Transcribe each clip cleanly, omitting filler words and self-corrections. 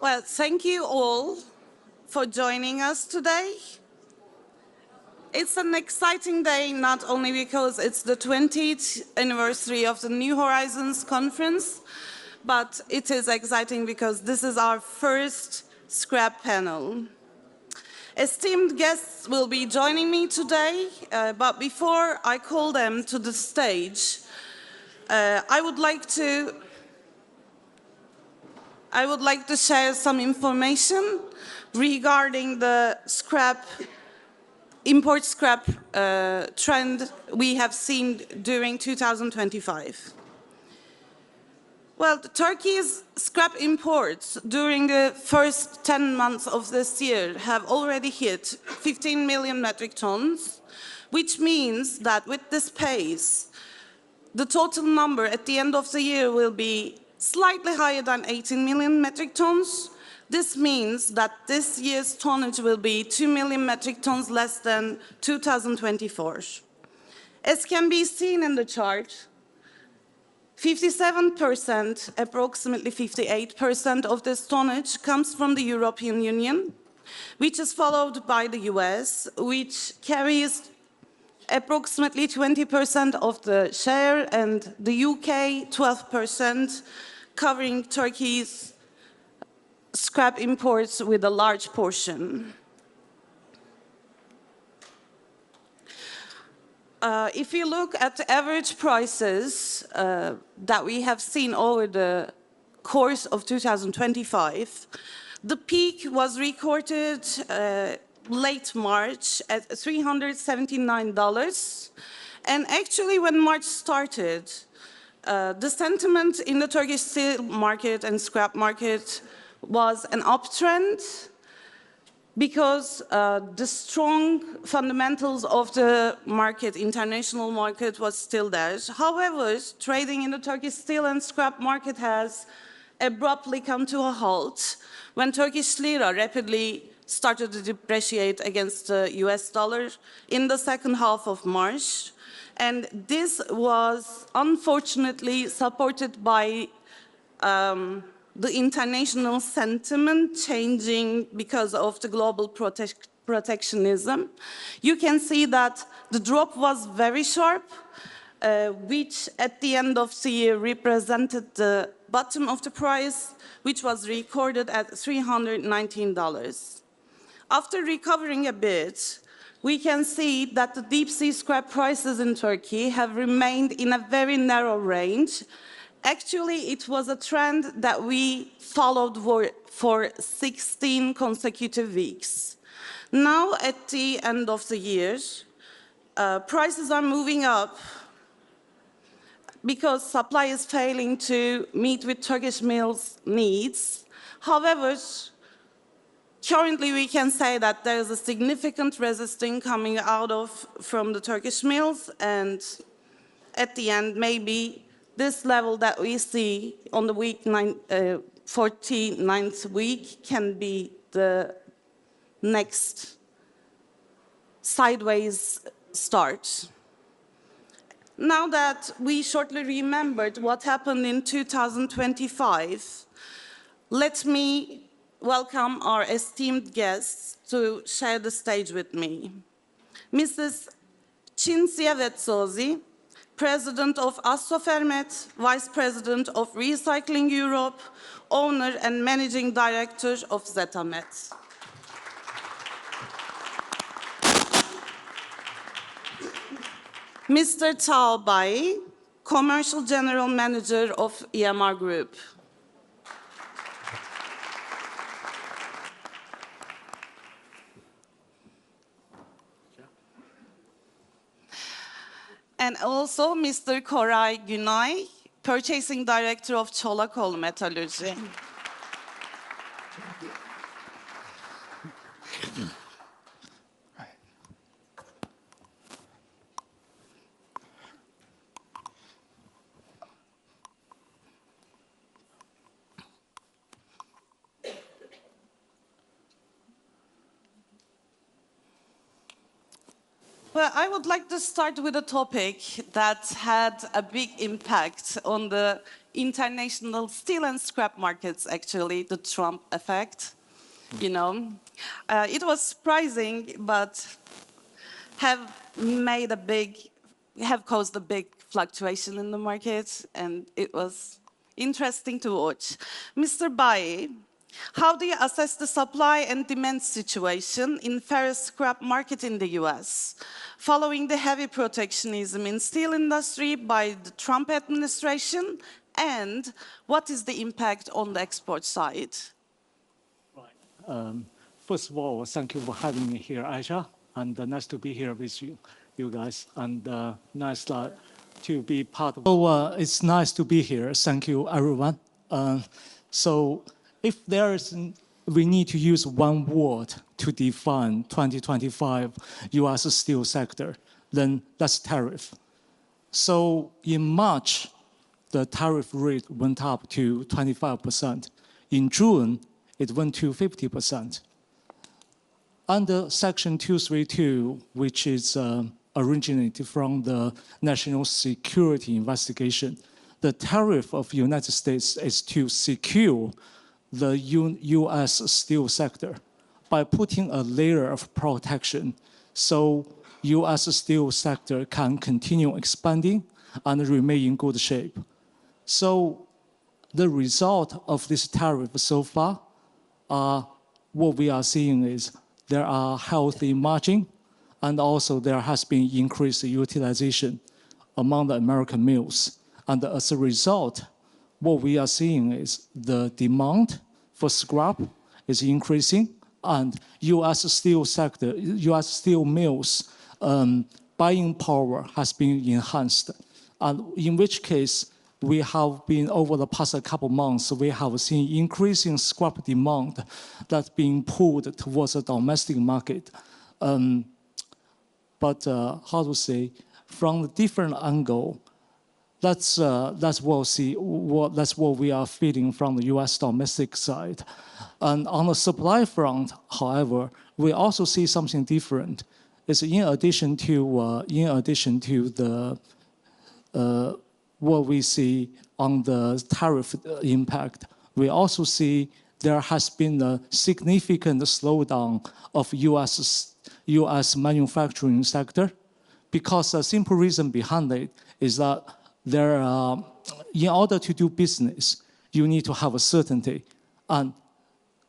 Well, thank you all for joining us today. It's an exciting day, not only because it's the 20th anniversary of the New Horizons conference, but it is exciting because this is our first scrap panel. Esteemed guests will be joining me today, but before I call them to the stage, I would like to share some information regarding the import scrap trend we have seen during 2025. Well, Turkey's scrap imports during the first 10 months of this year have already hit 15 million metric tons, which means that with this pace, the total number at the end of the year will be slightly higher than 18 million metric tons. This means that this year's tonnage will be 2 million metric tons less than 2024. As can be seen in the chart, 57%, approximately 58% of this tonnage comes from the European Union, which is followed by the US, which carries approximately 20% of the share, and the UK 12%, covering Turkey's scrap imports with a large portion. If you look at the average prices that we have seen over the course of 2025, the peak was recorded late March at $379. And actually, when March started, the sentiment in the Turkish steel market and scrap market was an uptrend because the strong fundamentals of the market, international market, was still there. However, trading in the Turkish steel and scrap market has abruptly come to a halt when Turkish lira rapidly started to depreciate against the US dollar in the second half of March. And this was unfortunately supported by the international sentiment changing because of the global protectionism. You can see that the drop was very sharp, which at the end of the year represented the bottom of the price, which was recorded at $319. After recovering a bit, we can see that the deep sea scrap prices in Turkey have remained in a very narrow range. Actually, it was a trend that we followed for 16 consecutive weeks. Now, at the end of the year, prices are moving up because supply is failing to meet with Turkish mills' needs. However, currently we can say that there is a significant resistance coming out from the Turkish mills, and at the end, maybe this level that we see on the 49th week can be the next sideways start. Now that we shortly remembered what happened in 2025, let me welcome our esteemed guests to share the stage with me. Mrs. Cinzia Vetsozi, President of Assofermet, Vice President of Recycling Europe, owner and Managing Director of Zetamet. Mr. Tao Bai, Commercial General Manager of EMR Group. And also Mr. Koray Günay, Purchasing Director of Çolakoğlu Metallurgy. Well, I would like to start with a topic that had a big impact on the international steel and scrap markets, actually, the Trump effect. You know, it was surprising, but have made a big, have caused a big fluctuation in the market, and it was interesting to watch. Mr. Bai, how do you assess the supply and demand situation in ferrous scrap market in the US, following the heavy protectionism in steel industry by the Trump administration, and what is the impact on the export side? First of all, thank you for having me here, Ayça, and nice to be here with you guys, and nice to be part of. So it's nice to be here. Thank you, everyone. So if there is, we need to use one word to define 2025 U.S. steel sector, then that's tariff. So in March, the tariff rate went up to 25%. In June, it went to 50%. Under Section 232, which is originated from the National Security Investigation, the tariff of the United States is to secure the U.S. steel sector by putting a layer of protection so U.S. steel sector can continue expanding and remain in good shape. So the result of this tariff so far, what we are seeing is there are healthy margin, and also there has been increased utilization among the American mills. And as a result, what we are seeing is the demand for scrap is increasing, and U.S. steel sector, U.S. steel mills buying power has been enhanced. And in which case, we have been, over the past couple months, we have seen increasing scrap demand that's being pulled towards the domestic market. But how to say, from a different angle, that's what we are feeling from the U.S. domestic side. And on the supply front, however, we also see something different. It's in addition to the what we see on the tariff impact, we also see there has been a significant slowdown of U.S. manufacturing sector, because the simple reason behind it is that in order to do business, you need to have a certainty. And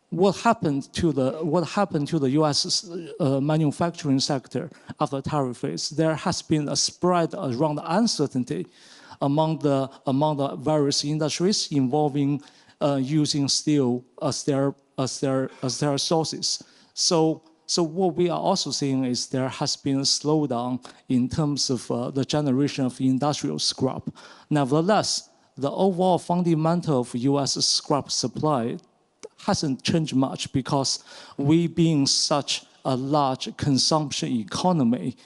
what happened to the U.S. Manufacturing sector after tariff is there has been a spread around uncertainty among the various industries involving using steel as their sources. So what we are also seeing is there has been a slowdown in terms of the generation of industrial scrap. Nevertheless, the overall fundamental of U.S. scrap supply hasn't changed much, because we being such a large consumption economy,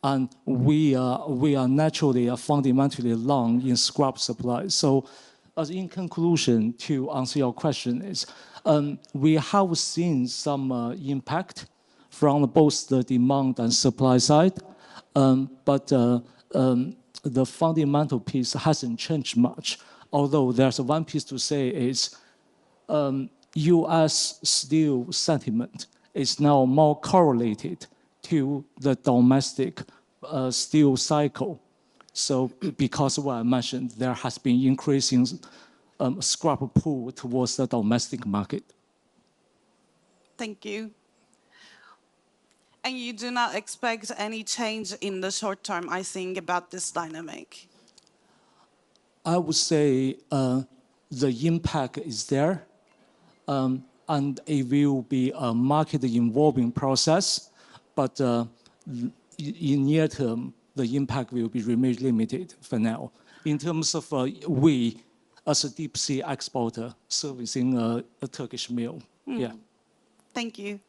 and we are naturally fundamentally long in scrap supply. So, as in conclusion, to answer your question is, we have seen some impact from both the demand and supply side, but the fundamental piece hasn't changed much. Although there's one piece to say is, U.S. steel sentiment is now more correlated to the domestic steel cycle. So because of what I mentioned, there has been increasing scrap pull towards the domestic market. Thank you. And you do not expect any change in the short term, I think, about this dynamic? I would say the impact is there, and it will be a market-involving process, but in near term, the impact will be remain limited for now. In terms of we, as a deep sea exporter servicing a Turkish mill. Yeah. Thank you.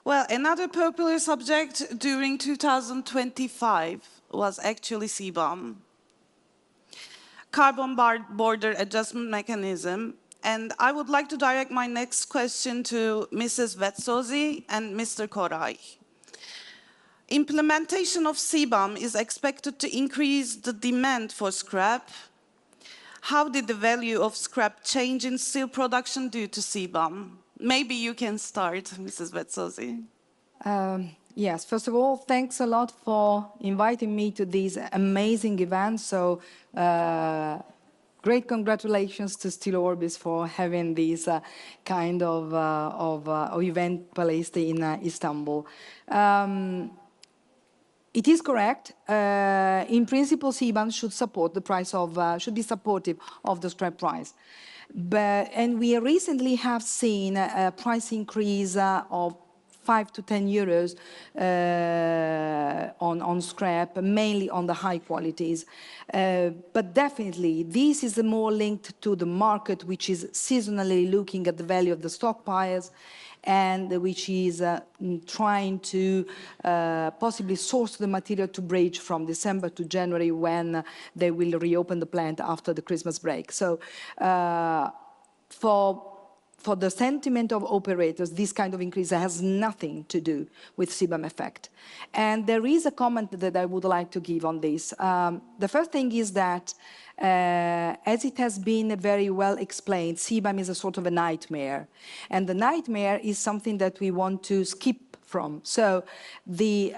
Well, another popular subject during 2025 was actually CBAM, Carbon Border Adjustment Mechanism. And I would like to direct my next question to Mrs. Vetsozi and Mr. Koray. Implementation of CBAM is expected to increase the demand for scrap. How did the value of scrap change in steel production due to CBAM? Maybe you can start, Mrs. Betsozi. Yes, first of all, thanks a lot for inviting me to this amazing event. So, great congratulations to SteelOrbis for having this kind of event placed in Istanbul. It is correct. In principle, CBAM should support the price of, should be supportive of the scrap price. And we recently have seen a price increase of 5 to 10 euros on scrap, mainly on the high qualities. But definitely, this is more linked to the market, which is seasonally looking at the value of the stockpiles, and which is trying to possibly source the material to bridge from December to January, when they will reopen the plant after the Christmas break. So for the sentiment of operators, this kind of increase has nothing to do with CBAM effect. And there is a comment that I would like to give on this. The first thing is that, as it has been very well explained, CBAM is a sort of a nightmare. And the nightmare is something that we want to skip from. So the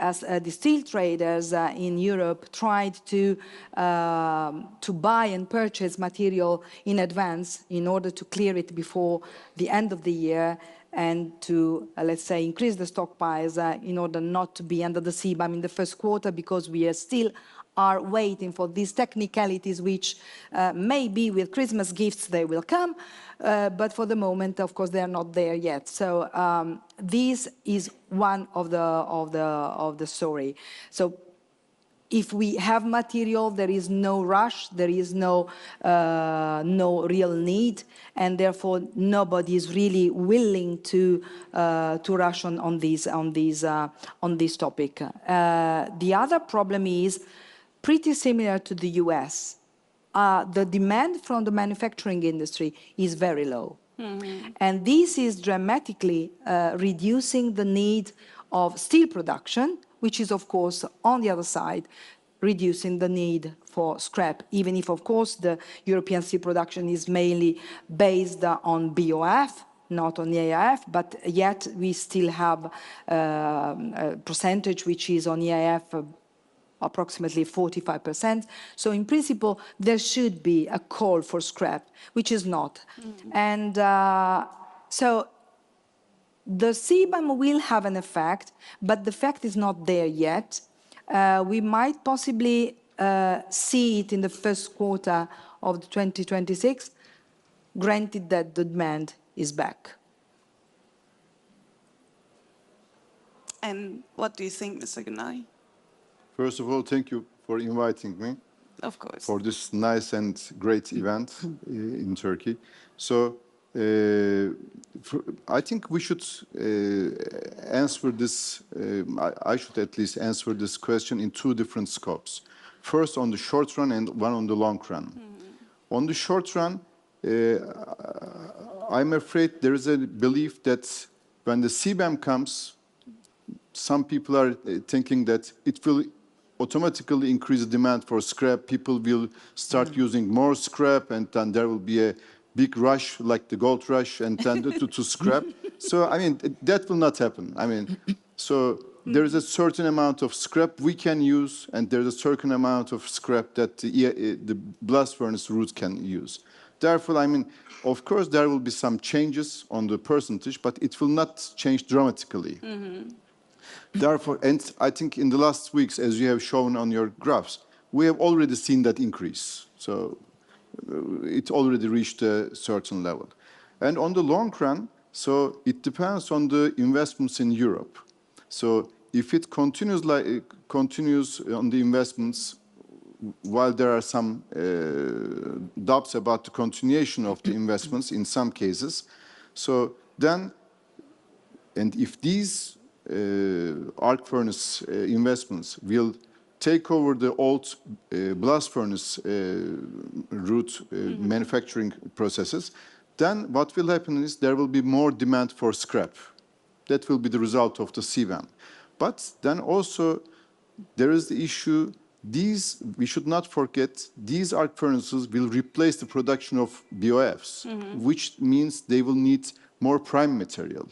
steel traders in Europe tried to buy and purchase material in advance in order to clear it before the end of the year, and to, let's say, increase the stockpiles in order not to be under the CBAM in the first quarter, because we are waiting for these technicalities, which maybe with Christmas gifts they will come, but for the moment, of course, they are not there yet. So this is one of the story. So if we have material, there is no rush, there is no real need, and therefore nobody is really willing to rush on this topic. The other problem is pretty similar to the US. The demand from the manufacturing industry is very low. Mm-hmm. And this is dramatically reducing the need of steel production, which is, of course, on the other side, reducing the need for scrap, even if, of course, the European steel production is mainly based on BOF, not on EAF, but yet we still have a percentage which is on EAF, approximately 45%. So in principle, there should be a call for scrap, which is not. Mm-hmm. And so the CBAM will have an effect, but the effect is not there yet. We might possibly see it in the first quarter of 2026, granted that the demand is back. And what do you think, Mr. Günay? First of all, thank you for inviting me. Of course. For this nice and great event in Turkey. So I think we should answer this, I should at least answer this question in two different scopes. First on the short run and one on the long run. Mm-hmm. On the short run, I'm afraid there is a belief that when the CBAM comes, some people are thinking that it will automatically increase the demand for scrap. People will start using more scrap, and then there will be a big rush, like the gold rush, and then to scrap. So, I mean, that will not happen. I mean, so there is a certain amount of scrap we can use, and there's a certain amount of scrap that the blast furnace route can use. Therefore, I mean, of course, there will be some changes on the percentage, but it will not change dramatically. Mm-hmm. Therefore, and I think in the last weeks, as you have shown on your graphs, we have already seen that increase. So it already reached a certain level. And on the long run, so it depends on the investments in Europe. So if it continues on the investments, while there are some doubts about the continuation of the investments in some cases, so then, and if these arc furnace investments will take over the old blast furnace route manufacturing processes, then what will happen is there will be more demand for scrap. That will be the result of the CBAM. But then also there is the issue, we should not forget, these arc furnaces will replace the production of BOFs, which means they will need more prime material.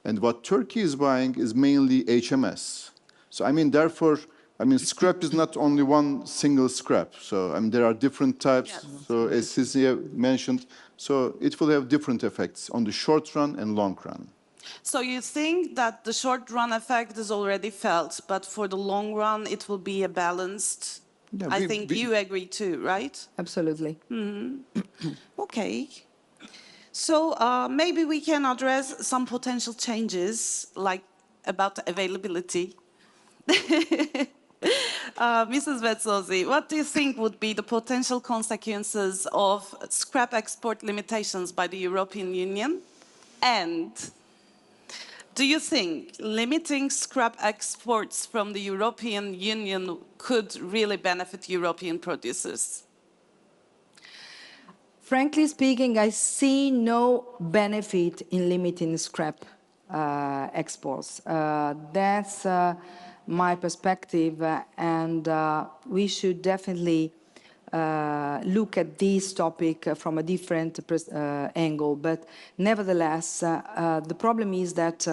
And what Turkey is buying is mainly HMS. So I mean, therefore, I mean, scrap is not only one single scrap. So I mean, there are different types. Yes. So as Cecilia mentioned, so it will have different effects on the short run and long run. So you think that the short run effect is already felt, but for the long run, it will be a balanced. Yeah, I think you agree too, right? Absolutely. Okay. So maybe we can address some potential changes, like about the availability. Mrs. Vetsozi, what do you think would be the potential consequences of scrap export limitations by the European Union? And do you think limiting scrap exports from the European Union could really benefit European producers? Frankly speaking, I see no benefit in limiting scrap exports. That's my perspective, and we should definitely look at this topic from a different angle. But nevertheless, the problem is that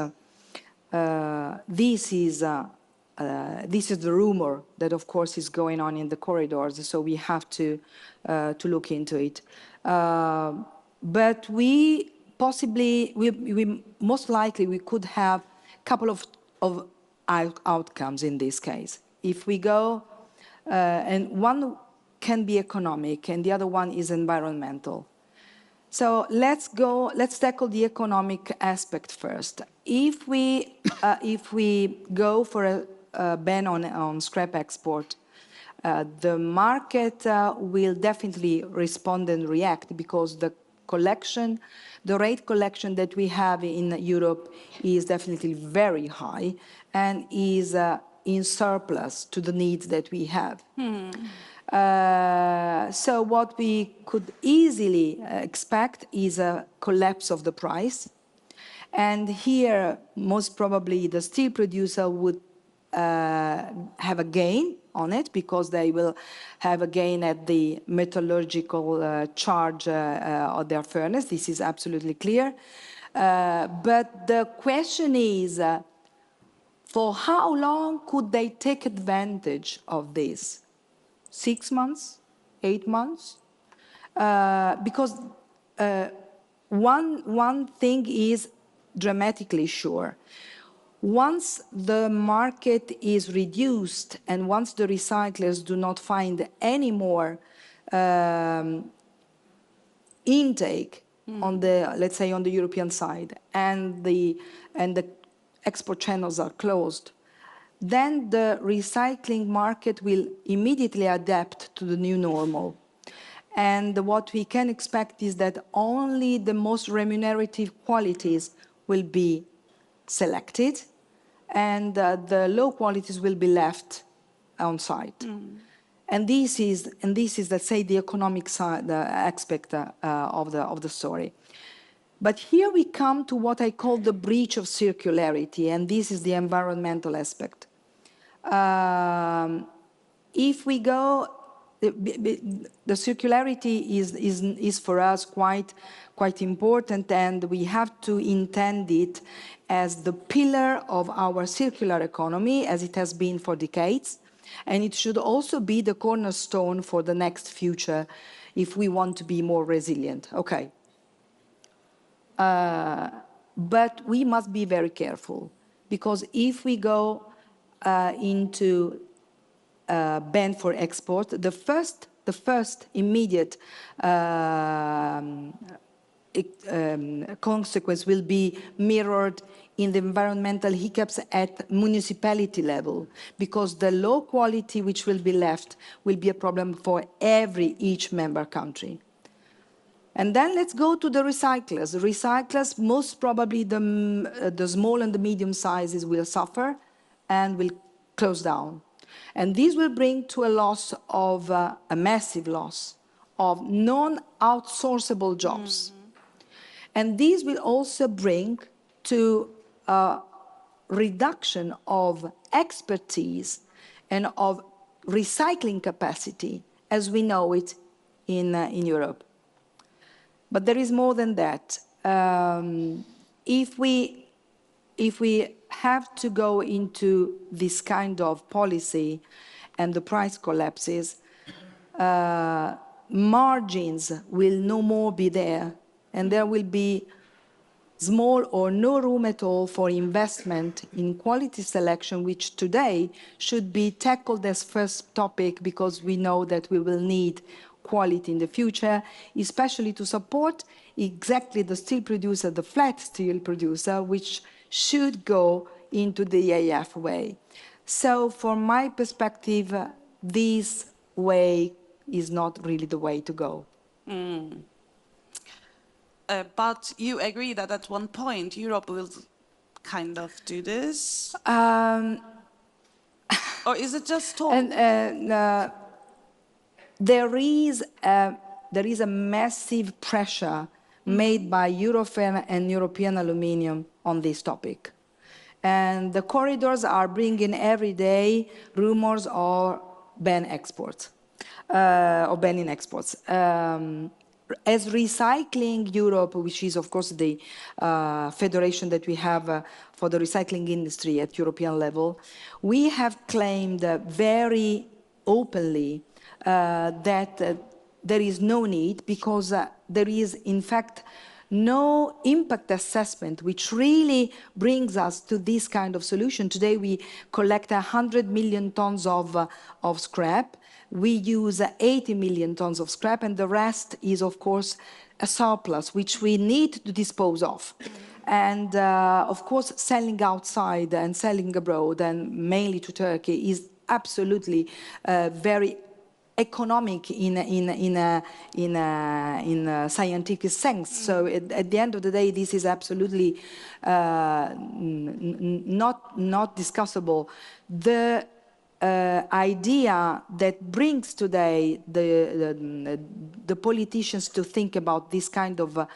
this is the rumor that, of course, is going on in the corridors. So we have to look into it. But we possibly, we most likely, we could have a couple of outcomes in this case. If we go, and one can be economic and the other one is environmental. So let's tackle the economic aspect first. If we go for a ban on scrap export, the market will definitely respond and react because the rate collection that we have in Europe is definitely very high and is in surplus to the needs that we have. So what we could easily expect is a collapse of the price. And here, most probably, the steel producer would have a gain on it because they will have a gain at the metallurgical charge of their furnace. This is absolutely clear. But the question is, for how long could they take advantage of this? 6 months? 8 months? Because one thing is dramatically sure. Once the market is reduced and once the recyclers do not find any more intake on the, let's say, on the European side, and the export channels are closed, then the recycling market will immediately adapt to the new normal. And what we can expect is that only the most remunerative qualities will be selected, and the low qualities will be left on site. And this is, let's say, the economic side, the aspect of the story. But here we come to what I call the breach of circularity, and this is the environmental aspect. If we go, the circularity is for us quite important, and we have to intend it as the pillar of our circular economy, as it has been for decades, and it should also be the cornerstone for the next future if we want to be more resilient. Okay. But we must be very careful, because if we go into ban for export, the first immediate consequence will be mirrored in the environmental hiccups at municipality level, because the low quality which will be left will be a problem for each member country. And then let's go to the recyclers. The recyclers, most probably the small and the medium sizes will suffer and will close down. And this will bring to a loss of, a massive loss of non-outsourceable jobs. And this will also bring to reduction of expertise and of recycling capacity as we know it in Europe. But there is more than that. If we have to go into this kind of policy and the price collapses, margins will no more be there, and there will be small or no room at all for investment in quality selection, which today should be tackled as first topic because we know that we will need quality in the future, especially to support exactly the steel producer, the flat steel producer, which should go into the EAF way. So from my perspective, this way is not really the way to go. But you agree that at one point Europe will kind of do this? Or is it just talk? There is a massive pressure made by Eurofen and European aluminium on this topic. And the corridors are bringing every day rumors of ban exports, or banning exports. As Recycling Europe, which is of course the federation that we have for the recycling industry at European level, we have claimed very openly that there is no need because there is in fact no impact assessment which really brings us to this kind of solution. Today we collect 100 million tons of scrap. We use 80 million tons of scrap, and the rest is, of course, a surplus, which we need to dispose of. And, of course, selling outside and selling abroad, and mainly to Turkey, is absolutely very economic in a scientific sense. So at the end of the day, this is absolutely not discussable. The idea that brings today the politicians to think about this kind of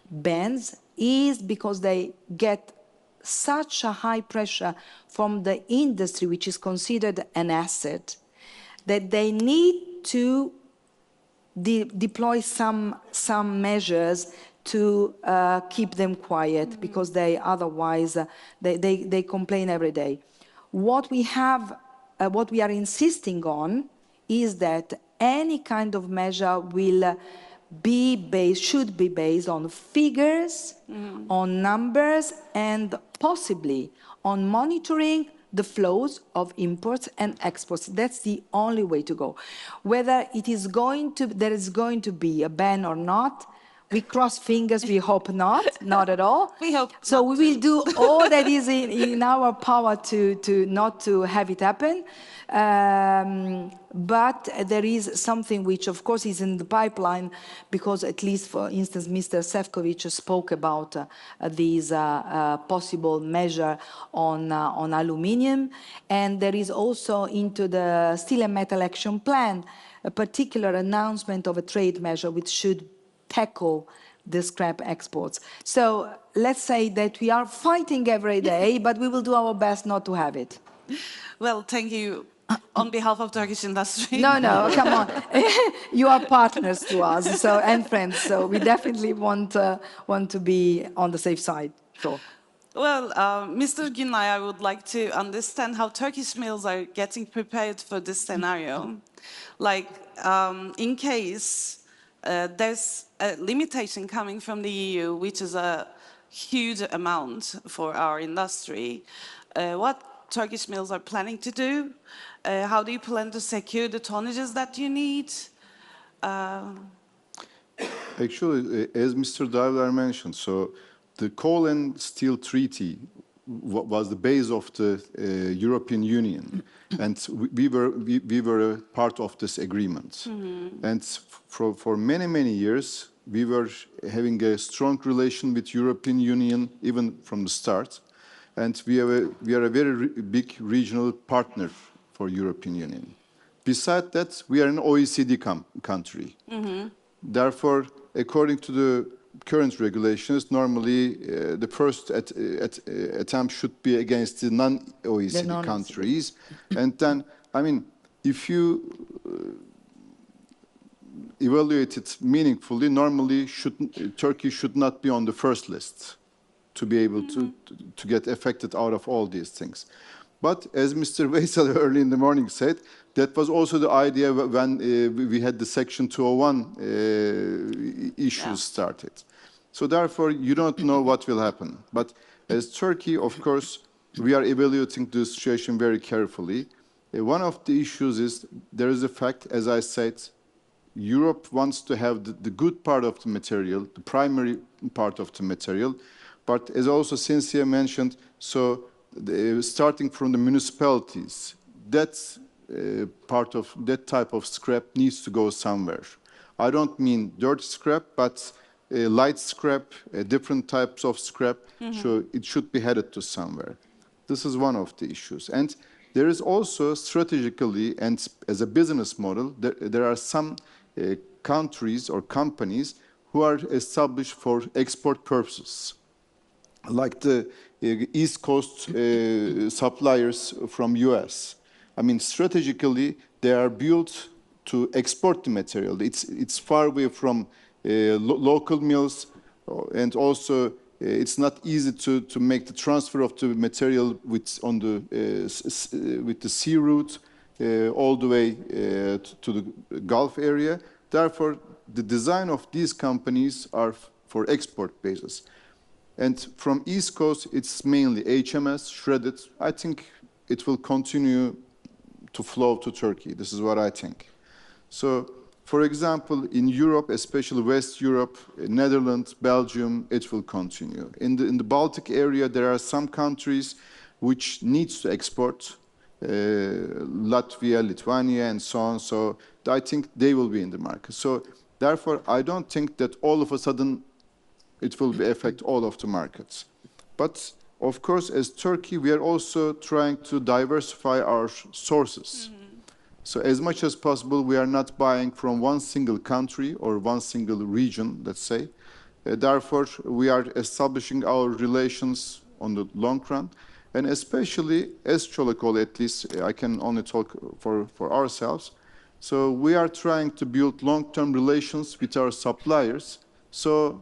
bans is because they get such a high pressure from the industry, which is considered an asset, that they need to deploy some measures to keep them quiet, because they otherwise they complain every day. What we are insisting on is that any kind of measure should be based on figures, on numbers, and possibly on monitoring the flows of imports and exports. That's the only way to go. Whether there is going to be a ban or not, we cross fingers, we hope not at all. We hope so. We will do all that is in our power to not to have it happen. But there is something which, of course, is in the pipeline, because at least, for instance, Mr. Šefčovič spoke about these possible measure on aluminium. And there is also into the Steel and Metal Action Plan a particular announcement of a trade measure which should tackle the scrap exports. So let's say that we are fighting every day, but we will do our best not to have it. Well, thank you on behalf of Turkish industry. No, come on. You are partners to us, and friends, so we definitely want to be on the safe side. Sure. Well, Mr. Günay, I would like to understand how Turkish mills are getting prepared for this scenario. Like, in case there's a limitation coming from the EU, which is a huge amount for our industry. What Turkish mills are planning to do? How do you plan to secure the tonnages that you need? Actually, as Mr. Davler mentioned, so the Coal and Steel Treaty was the base of the European Union, and we were a part of this agreement. And for many years, we were having a strong relation with European Union even from the start, and we are a very big regional partner for European Union. Besides that, we are an OECD country. Therefore, according to the current regulations, normally the first attempt should be against the non-OECD countries. And then, I mean, if you evaluate it meaningfully, normally Turkey should not be on the first list to be able to get affected out of all these things. But as Mr. Veysel early in the morning said, that was also the idea when we had the Section 201 issues started. So therefore, you don't know what will happen. But as Turkey, of course, we are evaluating the situation very carefully. One of the issues is there is a fact, as I said, Europe wants to have the good part of the material, the primary part of the material. But as also Cynthia mentioned, so starting from the municipalities, that's part of that type of scrap needs to go somewhere. I don't mean dirty scrap, but light scrap, different types of scrap. So it should be headed to somewhere. This is one of the issues. And there is also strategically and as a business model, there are some countries or companies who are established for export purposes, like the East Coast suppliers from US. I mean, strategically, they are built to export the material. It's far away from local mills, and also it's not easy to make the transfer of the material with the sea route all the way to the Gulf area. Therefore, the design of these companies are for export basis. And from East Coast, it's mainly HMS, shredded. I think it will continue to flow to Turkey. This is what I think. So, for example, in Europe, especially West Europe, Netherlands, Belgium, it will continue. In the Baltic area, there are some countries which needs to export, Latvia, Lithuania, and so on. So I think they will be in the market. So therefore, I don't think that all of a sudden it will affect all of the markets. But of course, as Turkey, we are also trying to diversify our sources. So as much as possible, we are not buying from one single country or one single region, let's say. Therefore, we are establishing our relations on the long run. And especially as Çolakoğlu, at least I can only talk for ourselves. So we are trying to build long-term relations with our suppliers. So,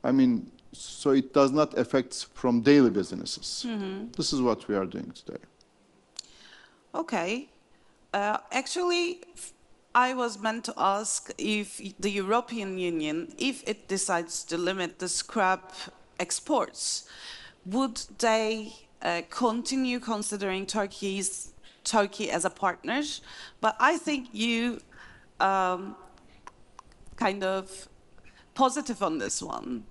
I mean, so it does not affect from daily businesses. This is what we are doing today. Okay. Actually, I was meant to ask if the European Union, if it decides to limit the scrap exports, would they continue considering Turkey as a partner? But I think you kind of positive on this one.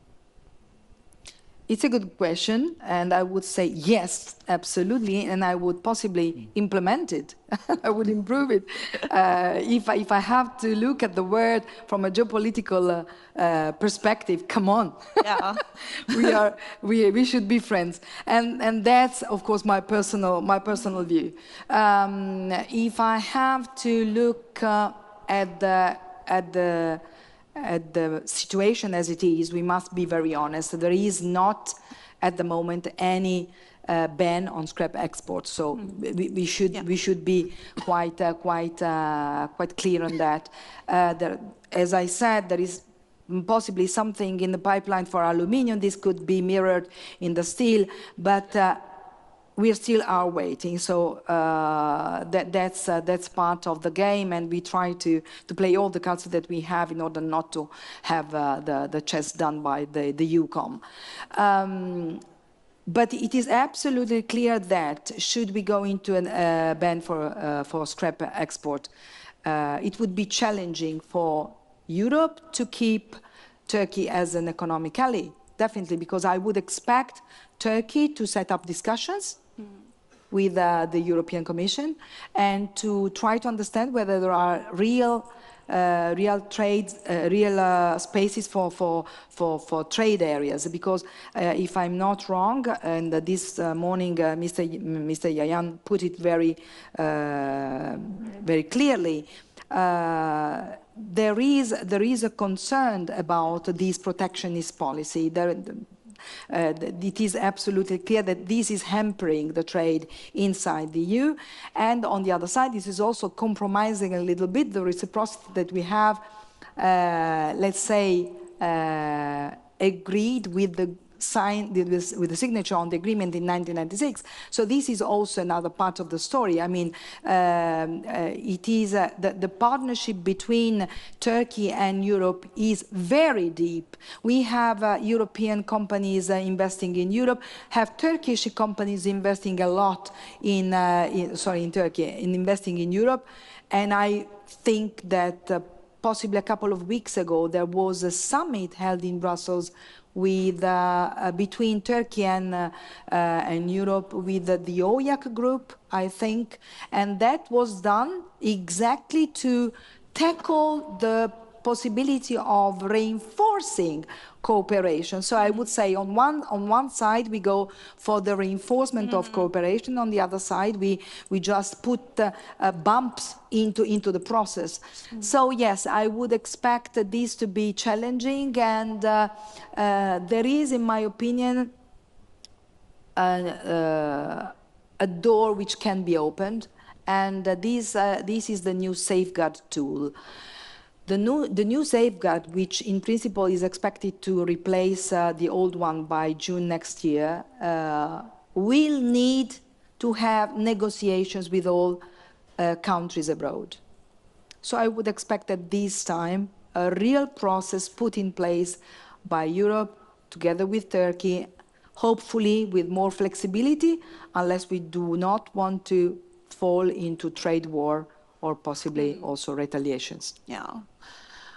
It's a good question, and I would say yes, absolutely, and I would possibly implement it. I would improve it. If I have to look at the world from a geopolitical perspective, come on. Yeah. we should be friends, and that's of course my personal view. If I have to look at the situation as it is, we must be very honest. There is not, at the moment, any ban on scrap exports. So we should be quite clear on that. As I said, there is possibly something in the pipeline for aluminium. This could be mirrored in the steel, but we still are waiting. So that's part of the game, and we try to play all the cards that we have in order not to have the chess done by the EUCOM. But it is absolutely clear that should we go into a ban for scrap export, it would be challenging for Europe to keep Turkey as an economic ally, definitely, because I would expect Turkey to set up discussions with the European Commission and to try to understand whether there are real spaces for trade areas. Because if I'm not wrong, and this morning Mr. Yayan put it very clearly, there is a concern about this protectionist policy. It is absolutely clear that this is hampering the trade inside the EU, and on the other side, this is also compromising a little bit the reciprocity that we have, let's say, agreed with the with the signature on the agreement in 1996. So this is also another part of the story. I mean, it is the partnership between Turkey and Europe is very deep. We have European companies investing in Europe, have Turkish companies investing a lot in Turkey, in investing in Europe, and I think that possibly a couple of weeks ago there was a summit held in Brussels with between Turkey and Europe with the OYAC group, I think, and that was done exactly to tackle the possibility of reinforcing cooperation. So I would say on one side we go for the reinforcement of cooperation, on the other side we just put bumps into the process. So yes, I would expect this to be challenging, and there is, in my opinion, a door which can be opened, and this is the new safeguard tool. The new safeguard, which in principle is expected to replace the old one by June next year, will need to have negotiations with all countries abroad. So I would expect at this time a real process put in place by Europe together with Turkey, hopefully with more flexibility, unless we do not want to fall into trade war or possibly also retaliations. Yeah.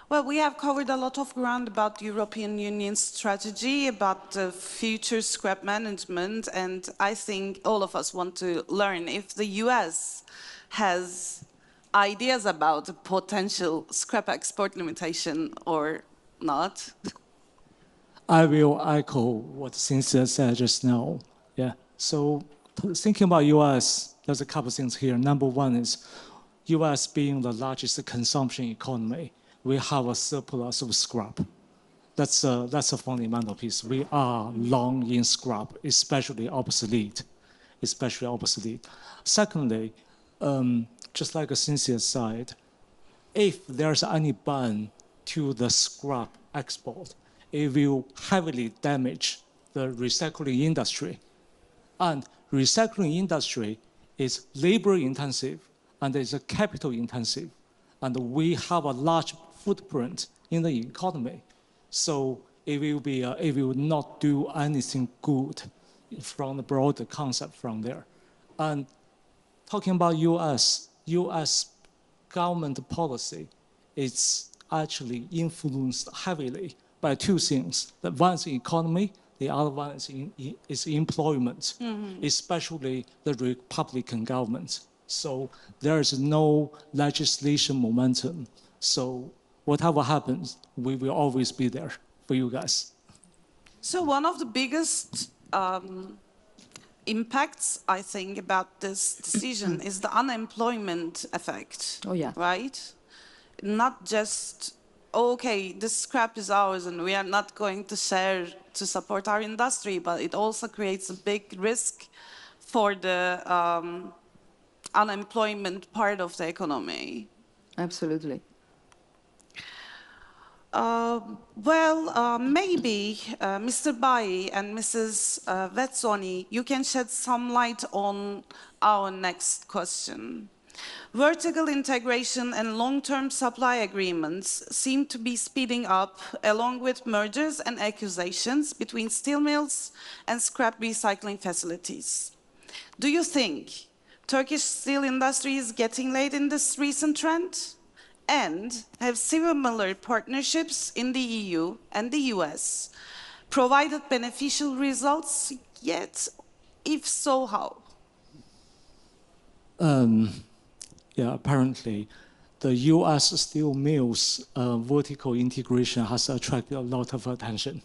Well, we have covered a lot of ground about the European Union's strategy, about the future scrap management, and I think all of us want to learn if the US has ideas about a potential scrap export limitation or not. I will echo what Cynthia said just now. Yeah. So thinking about US, there's a couple of things here. Number one is US being the largest consumption economy, we have a surplus of scrap. That's a fundamental piece. We are long in scrap, especially obsolete. Secondly, just like Cynthia said, if there's any ban to the scrap export, it will heavily damage the recycling industry. And recycling industry is labor intensive and is capital intensive. And we have a large footprint in the economy. So it will not do anything good from the broader concept from there. And talking about US government policy, it's actually influenced heavily by two things. The one is economy, the other one is employment, especially the Republican government. So there is no legislation momentum. So whatever happens, we will always be there for you guys. So one of the biggest impacts, I think, about this decision is the unemployment effect. Oh, yeah. Right? Not just, okay, this scrap is ours and we are not going to share to support our industry, but it also creates a big risk for the unemployment part of the economy. Absolutely. Maybe Mr. Bai and Mrs. Vetsoni, you can shed some light on our next question. Vertical integration and long-term supply agreements seem to be speeding up, along with mergers and acquisitions between steel mills and scrap recycling facilities. Do you think Turkish steel industry is getting late in this recent trend? And have similar partnerships in the EU and the US provided beneficial results yet? If so, how? Yeah, apparently the US steel mills vertical integration has attracted a lot of attention.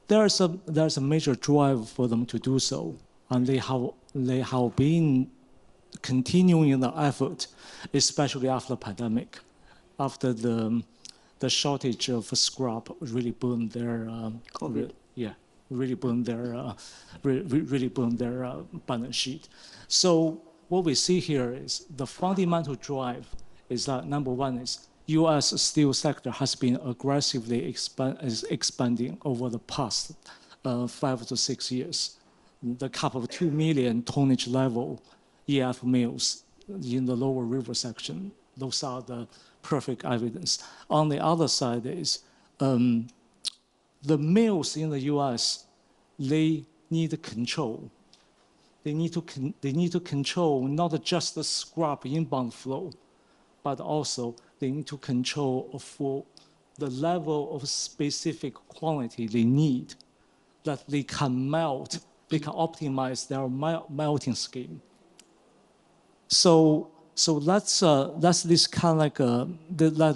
There's a major drive for them to do so, and they have been continuing the effort, especially after the pandemic, after the shortage of scrap really burned their really burned their balance sheet. So what we see here is the fundamental drive is that number one is U.S. steel sector has been aggressively expanding over the past 5 to 6 years. The cap of 2 million tonnage level EF mills in the lower river section, those are the perfect evidence. On the other side is the mills in the U.S., they need control. They need to control not just the scrap inbound flow, but also they need to control for the level of specific quantity they need, that they can melt, they can optimize their melting scheme. So that's this kind of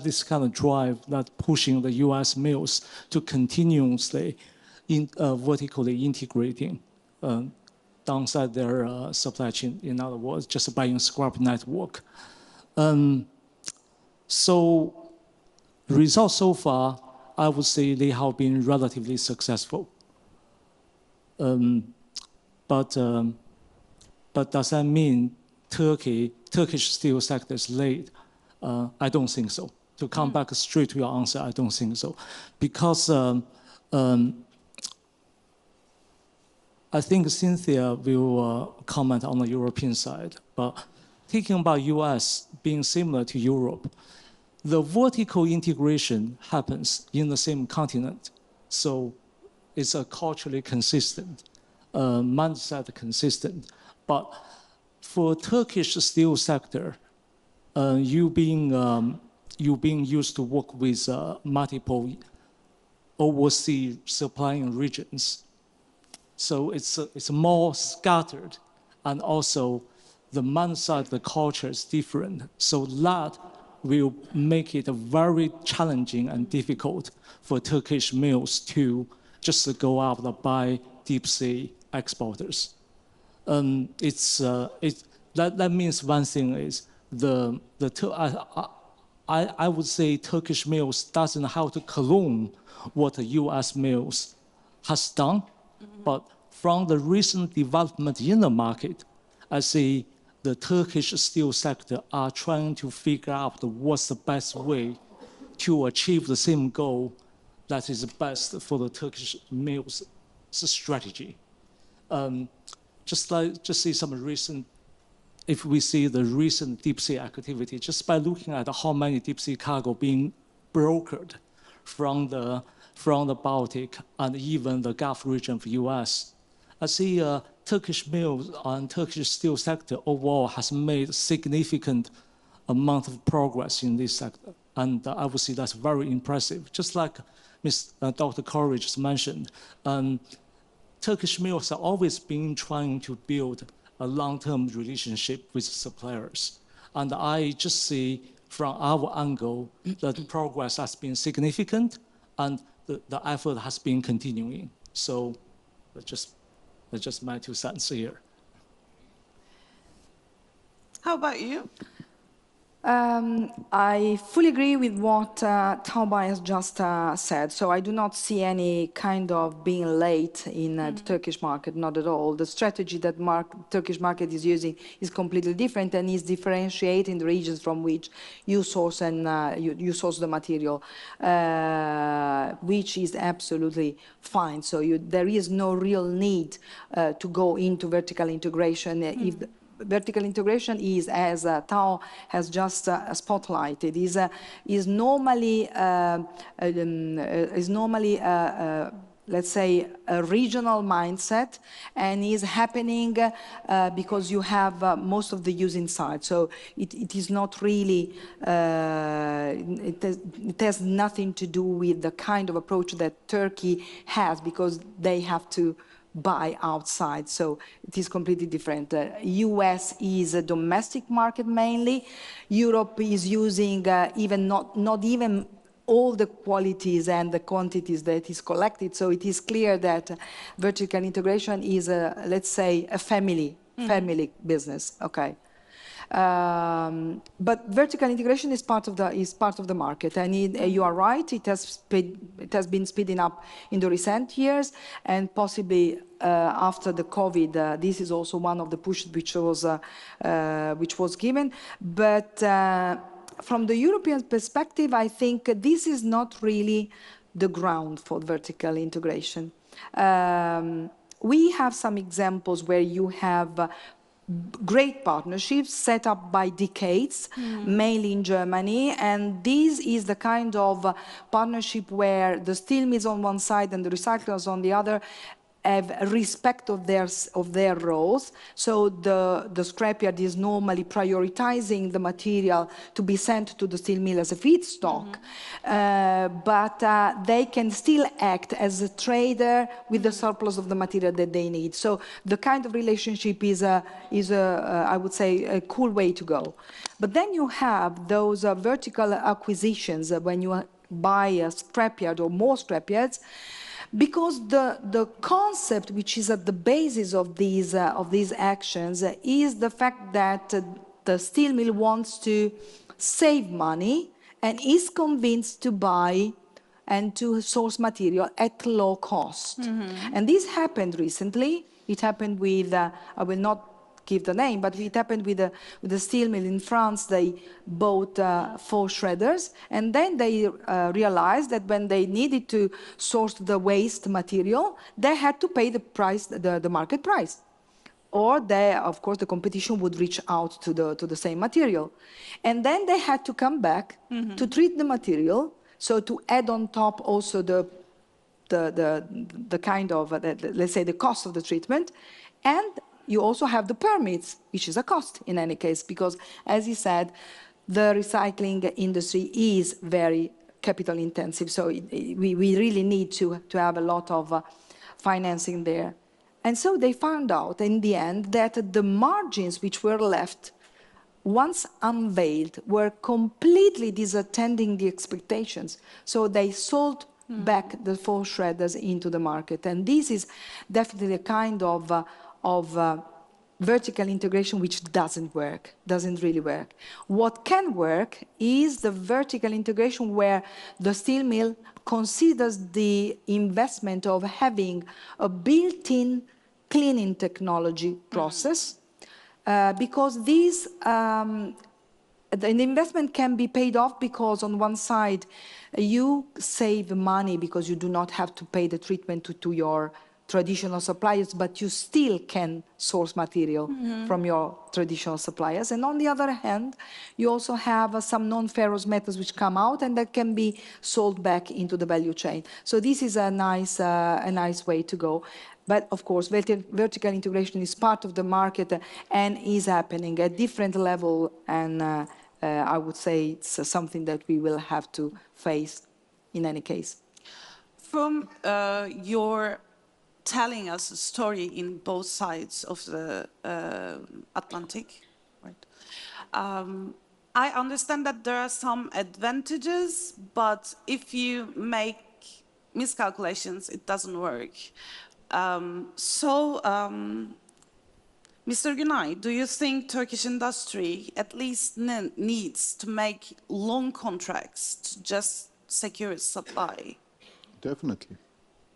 this kind of drive that pushing the U.S. mills to continuously vertically integrating downside their supply chain. In other words, just buying scrap network. So results so far, I would say they have been relatively successful. But does that mean Turkish steel sector is late? I don't think so. To come back straight to your answer, I don't think so. Because I think Cynthia will comment on the European side, but thinking about US being similar to Europe, the vertical integration happens in the same continent. So it's a culturally consistent, mindset consistent. But for Turkish steel sector, you being used to work with multiple overseas supplying regions, so it's more scattered, and also the mindset, the culture is different. So that will make it very challenging and difficult for Turkish mills to just go out and buy deep sea exporters. That means one thing is I would say Turkish mills doesn't have to clone what the U.S. mills has done, but from the recent development in the market, I see the Turkish steel sector are trying to figure out what's the best way to achieve the same goal that is best for the Turkish mills strategy. Just see some recent, if we see the recent deep sea activity, just by looking at how many deep sea cargo being brokered from the Baltic and even the Gulf region of the US, I see Turkish mills and Turkish steel sector overall has made significant amount of progress in this sector. And I would say that's very impressive. Just like Dr. Corey just mentioned, Turkish mills have always been trying to build a long-term relationship with suppliers. And I just see from our angle that progress has been significant and the effort has been continuing. So that's just my 2 cents here. How about you? I fully agree with what Taobao has just said. So I do not see any kind of being late in the Turkish market, not at all. The strategy that Turkish market is using is completely different and is differentiating the regions from which you source and you source the material, which is absolutely fine. So there is no real need to go into vertical integration if vertical integration is, as Tao has just spotlighted, is normally let's say a regional mindset, and is happening because you have most of the use inside. So it is not really, it has nothing to do with the kind of approach that Turkey has, because they have to buy outside, so it is completely different. US is a domestic market mainly. Europe is using even not even all the qualities and the quantities that is collected. So it is clear that vertical integration is let's say a family business. Okay. But vertical integration is part of the market, and you are right. It has been speeding up in the recent years, and possibly after the COVID, this is also one of the pushes which was given. But from the European perspective, I think this is not really the ground for vertical integration. We have some examples where you have great partnerships set up by decades, mainly in Germany, and this is the kind of partnership where the steel mills on one side and the recyclers on the other have respect of their roles. So the scrapyard is normally prioritizing the material to be sent to the steel mill as a feedstock, but they can still act as a trader with the surplus of the material that they need. So the kind of relationship is I would say, a cool way to go. But then you have those vertical acquisitions when you buy a scrapyard or more scrapyards, because the concept which is at the basis of these actions is the fact that the steel mill wants to save money and is convinced to buy and to source material at low cost. And this happened recently. It happened with, I will not give the name, but it happened with the steel mill in France. They bought 4 shredders, and then they realized that when they needed to source the waste material, they had to pay the price, the market price. Or they, of course, the competition would reach out to the same material. And then they had to come back to treat the material, so to add on top also the kind of, let's say, the cost of the treatment. And you also have the permits, which is a cost in any case, because, as you said, the recycling industry is very capital intensive. So we really need to have a lot of financing there. And so they found out in the end that the margins which were left, once unveiled, were completely disattending the expectations. So they sold back the 4 shredders into the market. And this is definitely a kind of vertical integration which doesn't really work. What can work is the vertical integration where the steel mill considers the investment of having a built-in cleaning technology process, because these the investment can be paid off because on one side you save money because you do not have to pay the treatment to your traditional suppliers, but you still can source material from your traditional suppliers. And on the other hand, you also have some non-ferrous metals which come out and that can be sold back into the value chain. So this is a nice way to go. But of course, vertical integration is part of the market and is happening at different level. And I would say it's something that we will have to face in any case. From your telling us a story in both sides of the Atlantic, right? I understand that there are some advantages, but if you make miscalculations, it doesn't work. Mr. Günay, do you think Turkish industry at least needs to make long contracts to just secure its supply? Definitely.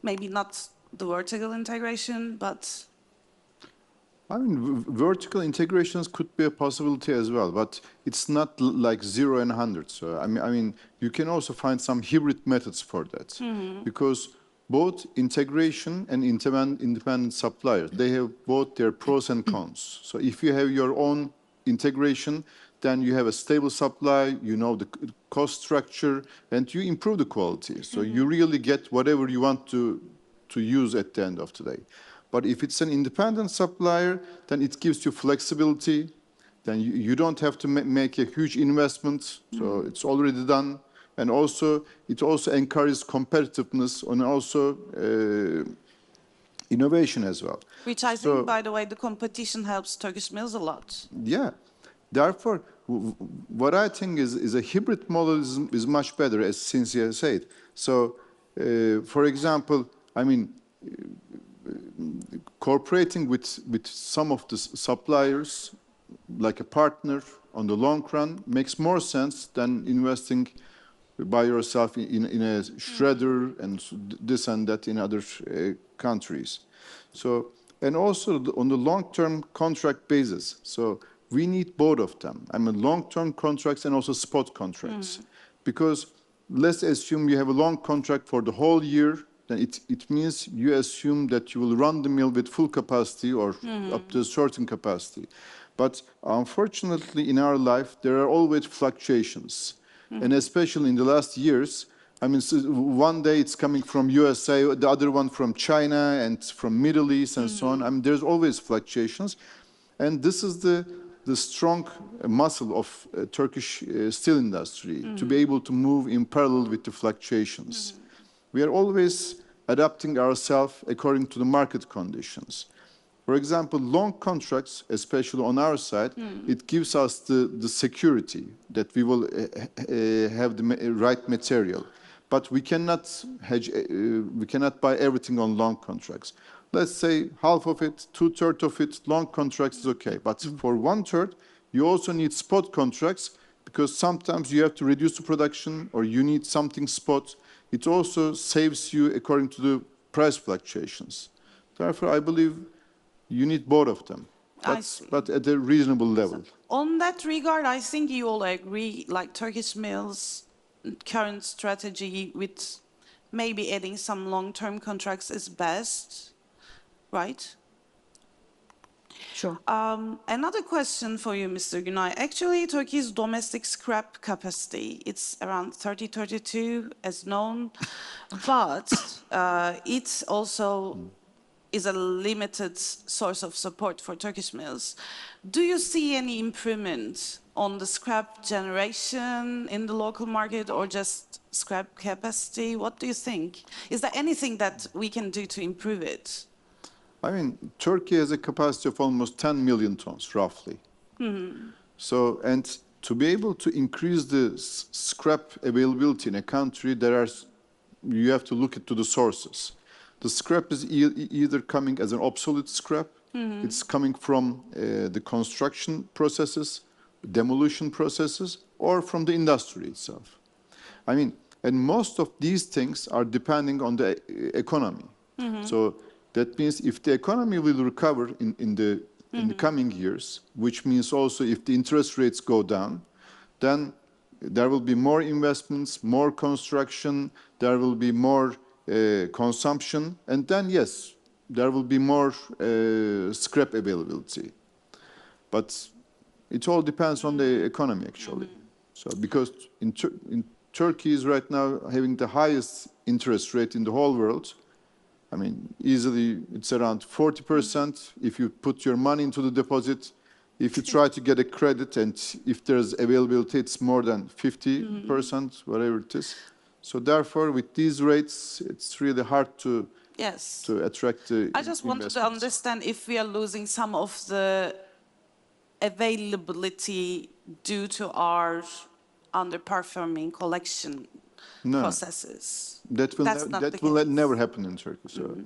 Maybe not the vertical integration, but... I mean, vertical integrations could be a possibility as well, but it's not like 0 and 100. So, I mean, you can also find some hybrid methods for that, because both integration and independent suppliers, they have both their pros and cons. So if you have your own integration, then you have a stable supply, you know the cost structure, and you improve the quality. So you really get whatever you want to use at the end of the day. But if it's an independent supplier, then it gives you flexibility. Then you don't have to make a huge investment. So it's already done. And also, it also encourages competitiveness and also innovation as well. Which I think, by the way, the competition helps Turkish mills a lot. Yeah. Therefore, what I think is a hybrid model is much better, as Cynthia said. So, for example, I mean, cooperating with some of the suppliers like a partner on the long run makes more sense than investing by yourself in a shredder and this and that in other countries. So, and also on the long-term contract basis. So we need both of them. I mean, long-term contracts and also spot contracts. Because let's assume you have a long contract for the whole year, then it means you assume that you will run the mill with full capacity or up to a certain capacity. But unfortunately, in our life, there are always fluctuations. And especially in the last years, I mean, so one day it's coming from USA, the other one from China and from Middle East and so on. I mean, there's always fluctuations. And this is the strong muscle of Turkish steel industry, to be able to move in parallel with the fluctuations. We are always adapting ourselves according to the market conditions. For example, long contracts, especially on our side, it gives us the security that we will have the right material. But we cannot hedge, we cannot buy everything on long contracts. Let's say half of it, 2/3 of it, long contracts is okay. But for 1/3, you also need spot contracts because sometimes you have to reduce the production or you need something spot. It also saves you according to the price fluctuations. Therefore, I believe you need both of them, but at a reasonable level. On that regard, I think you all agree, like Turkish mills' current strategy with maybe adding some long-term contracts is best, right? Sure. Another question for you, Mr. Günay. Actually, Turkey's domestic scrap capacity, it's around 30-32 as known, but it's also is a limited source of support for Turkish mills. Do you see any improvement on the scrap generation in the local market or just scrap capacity? What do you think? Is there anything that we can do to improve it? I mean, Turkey has a capacity of almost 10 million tons, roughly. So, and to be able to increase the scrap availability in a country, you have to look into the sources. The scrap is either coming as an obsolete scrap, it's coming from the construction processes, demolition processes, or from the industry itself. I mean, and most of these things are depending on the economy. So that means if the economy will recover in the coming years, which means also if the interest rates go down, then there will be more investments, more construction, there will be more consumption, and then yes, there will be more scrap availability. But it all depends on the economy, actually. So because in Turkey is right now having the highest interest rate in the whole world. I mean, easily it's around 40% if you put your money into the deposit. If you try to get a credit and if there's availability, it's more than 50%, whatever it is. So therefore, with these rates, it's really hard to attract the I just wanted to understand if we are losing some of the availability due to our underperforming collection processes. That will never happen in Turkey. So.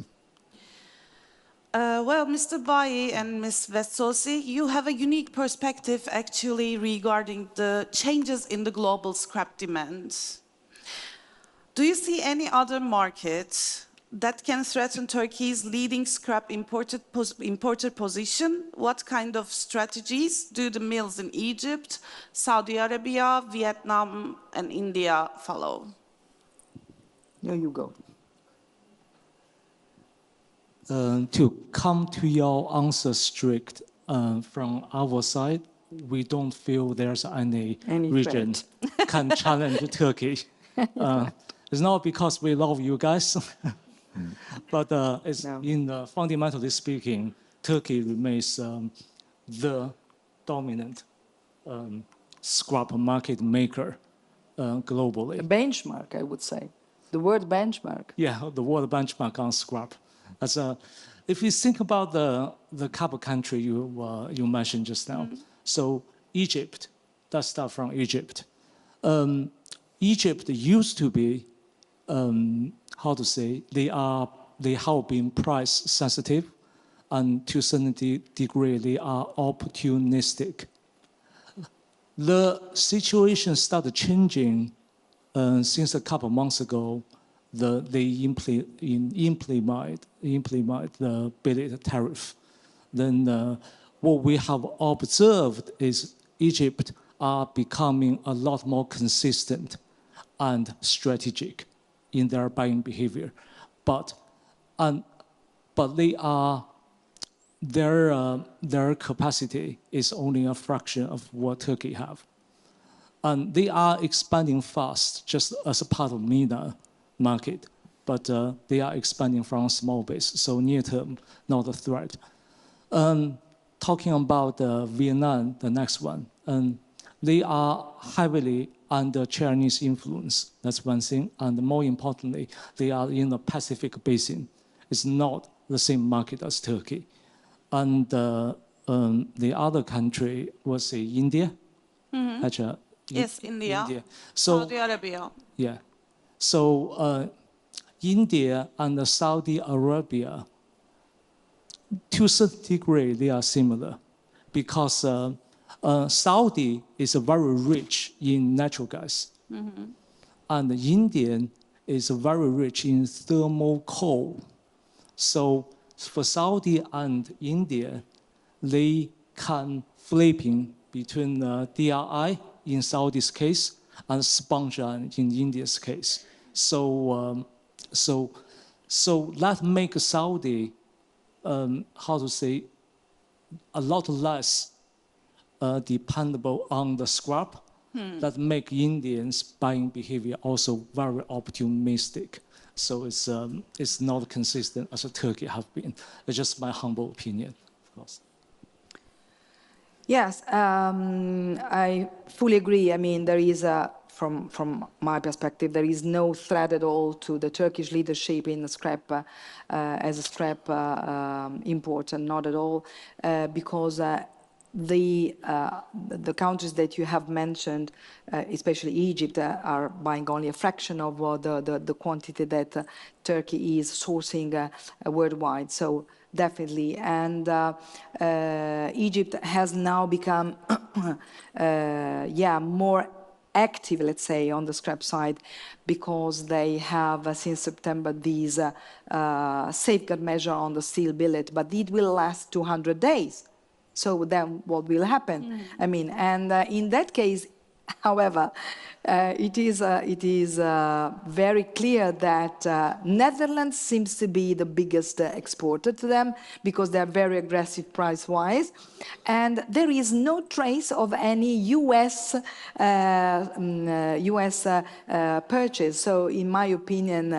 Well, Mr. Bayi and Ms. Vestosi, you have a unique perspective actually regarding the changes in the global scrap demand. Do you see any other market that can threaten Turkey's leading scrap importer position? What kind of strategies do the mills in Egypt, Saudi Arabia, Vietnam, and India follow? There you go. To come to your answer strict, from our side, we don't feel there's any region can challenge Turkey. It's not because we love you guys, but fundamentally speaking, Turkey remains the dominant scrap market maker globally. A benchmark, I would say. The word benchmark. Yeah, the world benchmark on scrap. If you think about the couple country you mentioned just now, so Egypt, let's start from Egypt. Egypt used to be, they have been price sensitive, and to a certain degree they are opportunistic The situation started changing since a couple of months ago. They implement the billet tariff. Then what we have observed is Egypt are becoming a lot more consistent and strategic in their buying behavior, but their capacity is only a fraction of what Turkey have. And they are expanding fast, just as a part of MENA market, but they are expanding from a small base, so near term, not a threat. Talking about Vietnam, the next one, they are heavily under Chinese influence, that's one thing, and more importantly, they are in the Pacific Basin. It's not the same market as Turkey. And the other country was India. Yes, India. So, Saudi Arabia. yeah. So India and Saudi Arabia, to a certain degree, they are similar because Saudi is very rich in natural gas. And Indian is very rich in thermal coal. So for Saudi and India, they can flipping between DRI in Saudi's case and sponge in India's case. So that makes Saudi, how to say, a lot less dependable on the scrap. That make Indians' buying behavior also very optimistic. So it's not consistent as Turkey have been. It's just my humble opinion, of course. Yes, I fully agree. I mean, there is from my perspective, there is no threat at all to the Turkish leadership in the scrap as a scrap importer, not at all, because the countries that you have mentioned, especially Egypt, are buying only a fraction of the quantity that Turkey is sourcing worldwide. So definitely, and Egypt has now become, more active, let's say, on the scrap side, because they have since September these safeguard measure on the steel billet, but it will last 200 days. So then what will happen? I mean, and in that case, however, it is very clear that Netherlands seems to be the biggest exporter to them because they are very aggressive price-wise. And there is no trace of any US purchase. So in my opinion,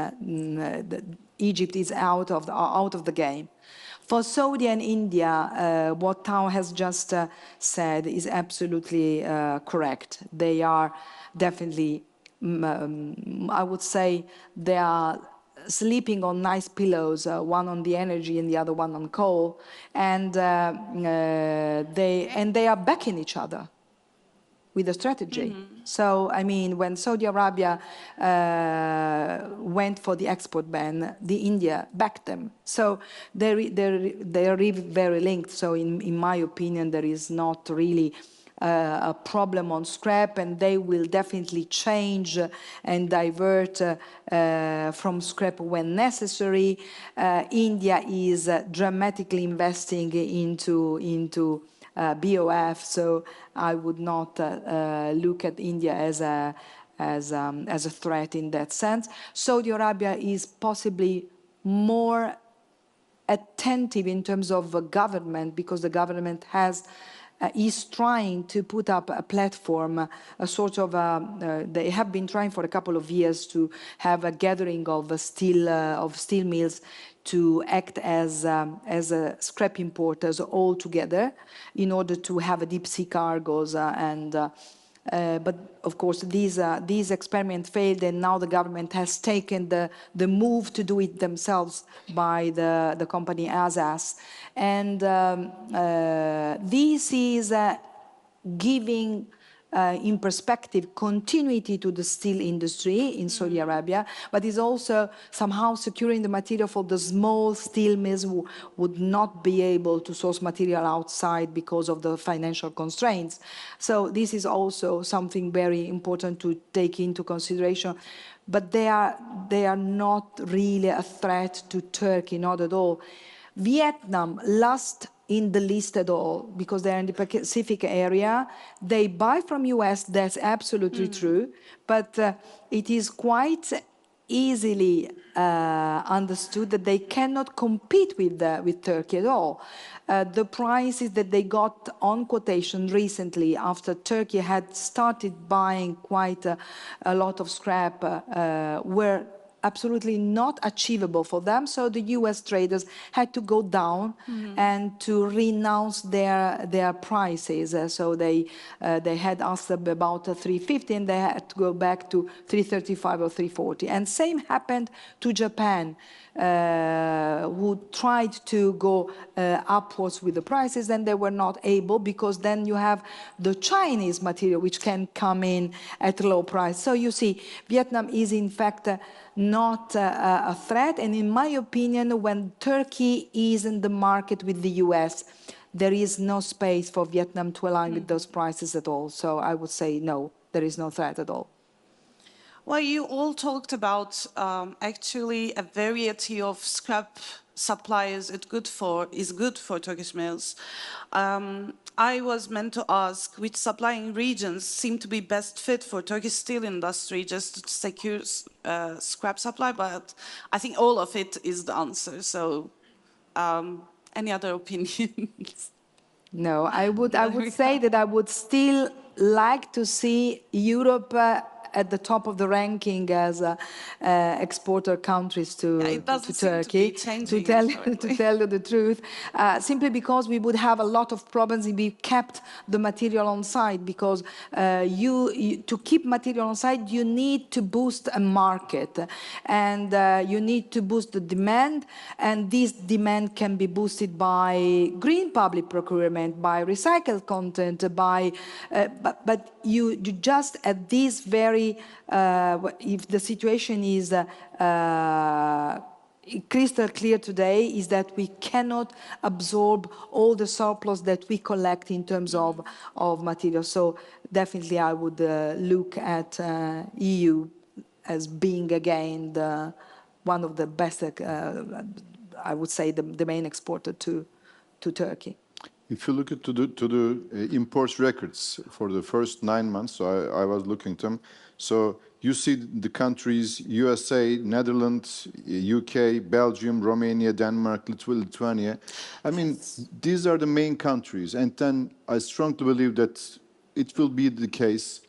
Egypt is out of the game. For Saudi and India, what Tao has just said is absolutely correct. They are definitely, I would say, they are sleeping on nice pillows, one on the energy and the other one on coal, and they are backing each other with a strategy. So, I mean, when Saudi Arabia went for the export ban, the India backed them. So they are really very linked. So in my opinion, there is not really a problem on scrap, and they will definitely change and divert from scrap when necessary. India is dramatically investing into BOF, so I would not look at India as a threat in that sense. Saudi Arabia is possibly more attentive in terms of government, because the government is trying to put up a platform, a sort of, they have been trying for a couple of years to have a gathering of steel mills to act as scrap importers all together in order to have a deep sea cargoes but of course these experiments failed, and now the government has taken the move to do it themselves by the company Azaz, and this is giving in perspective, continuity to the steel industry in Saudi Arabia, but is also somehow securing the material for the small steel mills who would not be able to source material outside because of the financial constraints. So this is also something very important to take into consideration. But they are not really a threat to Turkey, not at all. Vietnam, last in the list at all, because they're in the Pacific area. They buy from US, that's absolutely true, but it is quite easily understood that they cannot compete with Turkey at all. The prices that they got on quotation recently after Turkey had started buying quite a lot of scrap were absolutely not achievable for them. So the US traders had to go down and to renounce their prices. So they had asked about 350 and they had to go back to 335 or 340. And same happened to Japan, who tried to go upwards with the prices, and they were not able, because then you have the Chinese material which can come in at low price. So you see, Vietnam is in fact not a threat, and in my opinion, when Turkey is in the market with the US, there is no space for Vietnam to align with those prices at all. So I would say no, there is no threat at all. Well, you all talked about actually a variety of scrap suppliers is good for Turkish mills. I was meant to ask which supplying regions seem to be best fit for Turkish steel industry just to secure scrap supply, but I think all of it is the answer. So any other opinions? No, I would say that I would still like to see Europe at the top of the ranking as exporter countries to It doesn't seem to Turkey. be changing, To tell you the truth, simply because we would have a lot of problems if we kept the material on site. Because to keep material on site, you need to boost a market, and you need to boost the demand, and this demand can be boosted by green public procurement, by recycled content, by but you just at this very if the situation is crystal clear today, is that we cannot absorb all the surplus that we collect in terms of material. So definitely I would look at EU as being again one of the best, I would say the main exporter to Turkey. If you look at to the imports records for the first 9 months, so I was looking at them. So you see the countries: USA, Netherlands, UK, Belgium, Romania, Denmark, Lithuania. I mean, these are the main countries. And then I strongly believe that it will be the case.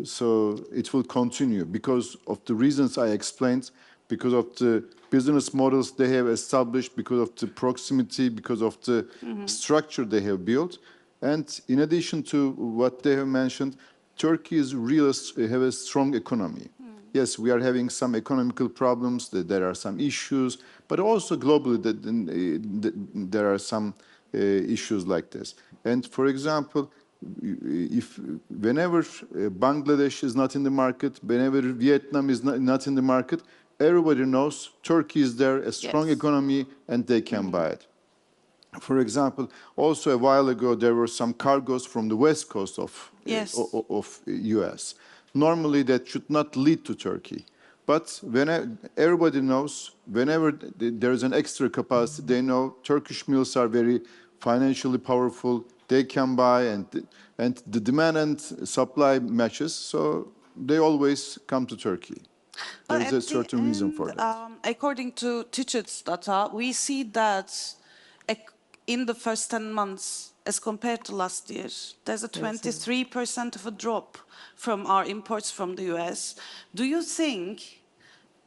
So it will continue because of the reasons I explained, because of the business models they have established, because of the proximity, because of the structure they have built. And in addition to what they have mentioned, Turkey is have a strong economy. Yes, we are having some economical problems, there are some issues, but also globally there are some issues like this. And for example, whenever Bangladesh is not in the market, whenever Vietnam is not in the market, everybody knows Turkey is there, a strong economy, and they can buy it. For example, also a while ago, there were some cargoes from the west coast of US. Normally, that should not lead to Turkey. But everybody knows, whenever there is an extra capacity, they know Turkish mills are very financially powerful. They can buy, and the demand and supply matches, so they always come to Turkey. There is a certain reason for that. According to Teacher's data, we see that in the first 10 months, as compared to last year, there's a 23% of a drop from our imports from the US. Do you think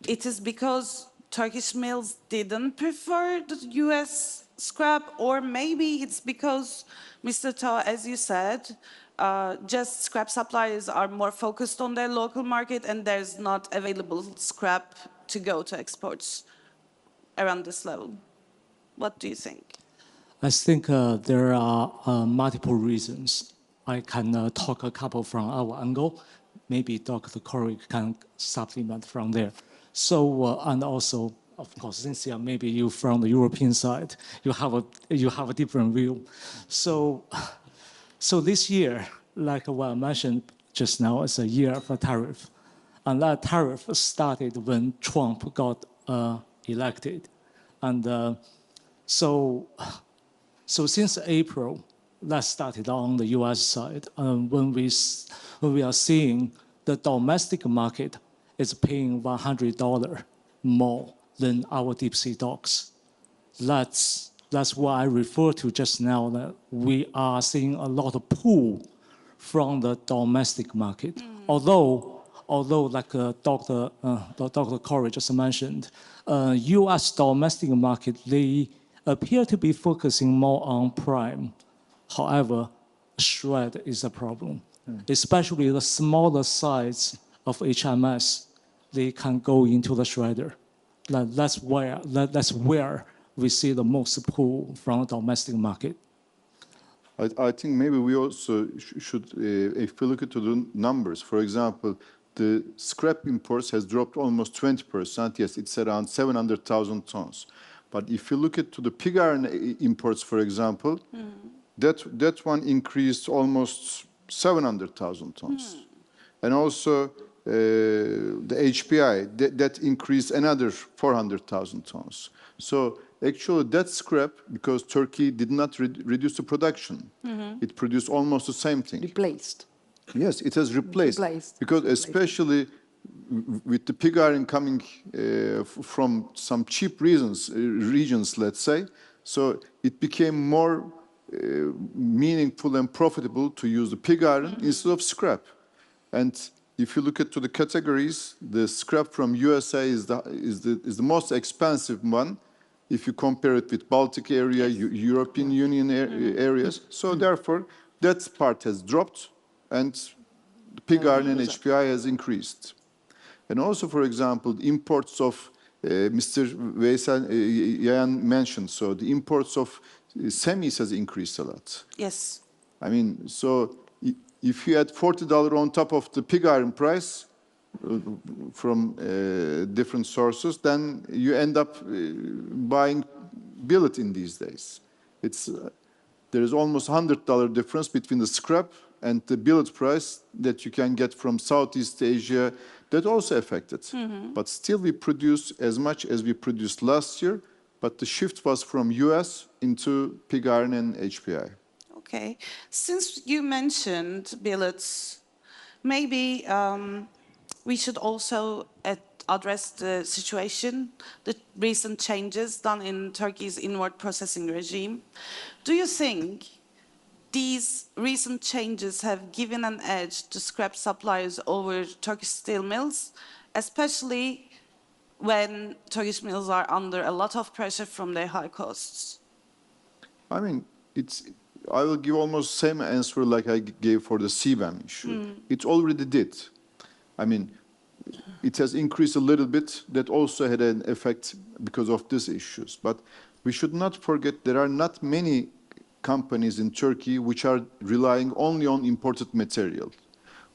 it is because Turkish mills didn't prefer the US scrap, or maybe it's because, Mr. Tao, as you said, just scrap suppliers are more focused on their local market and there's not available scrap to go to exports around this level? What do you think? I think there are multiple reasons. I can talk a couple from our angle. Maybe Dr. Corey can supplement from there. So, and also, of course, Cynthia, maybe you from the European side, you have a different view. So this year, like what I mentioned just now, is a year of a tariff. And that tariff started when Trump got elected. And so since April, that started on the US side. When we are seeing the domestic market is paying $100 more than our deep sea docks. That's what I referred to just now, that we are seeing a lot of pull from the domestic market. Although like Dr. Corey just mentioned, US domestic market, they appear to be focusing more on prime. However, shred is a problem, especially the smaller size of HMS, they can go into the shredder. That's where we see the most pull from the domestic market. I think maybe we also should, if we look at the numbers, for example, the scrap imports has dropped almost 20%. Yes, it's around 700,000 tons. But if you look at the pig iron imports, for example, that one increased almost 700,000 tons. And also the HPI, that increased another 400,000 tons. So actually that scrap, because Turkey did not reduce the production, it produced almost the same thing. Replaced. Yes, it has replaced. Because especially with the pig iron coming from some cheap regions, let's say, so it became more meaningful and profitable to use the pig iron instead of scrap. And if you look at the categories, the scrap from USA is the most expensive one if you compare it with Baltic area, European Union areas. So therefore, that part has dropped and the pig iron and HPI has increased. And also, for example, the imports of Mr. Veysel Yayan mentioned, so the imports of semis has increased a lot. Yes. I mean, so if you add $40 on top of the pig iron price from different sources, then you end up buying billet in these days. There is almost $100 difference between the scrap and the billet price that you can get from Southeast Asia. That also affected. But still we produce as much as we produced last year, but the shift was from US into pig iron and HPI. Okay. Since you mentioned billets, maybe we should also address the situation, the recent changes done in Turkey's inward processing regime. Do you think these recent changes have given an edge to scrap suppliers over Turkish steel mills, especially when Turkish mills are under a lot of pressure from their high costs? I mean, I will give almost the same answer like I gave for the CBAM issue. It already did. I mean, it has increased a little bit. That also had an effect because of these issues. But we should not forget there are not many companies in Turkey which are relying only on imported material.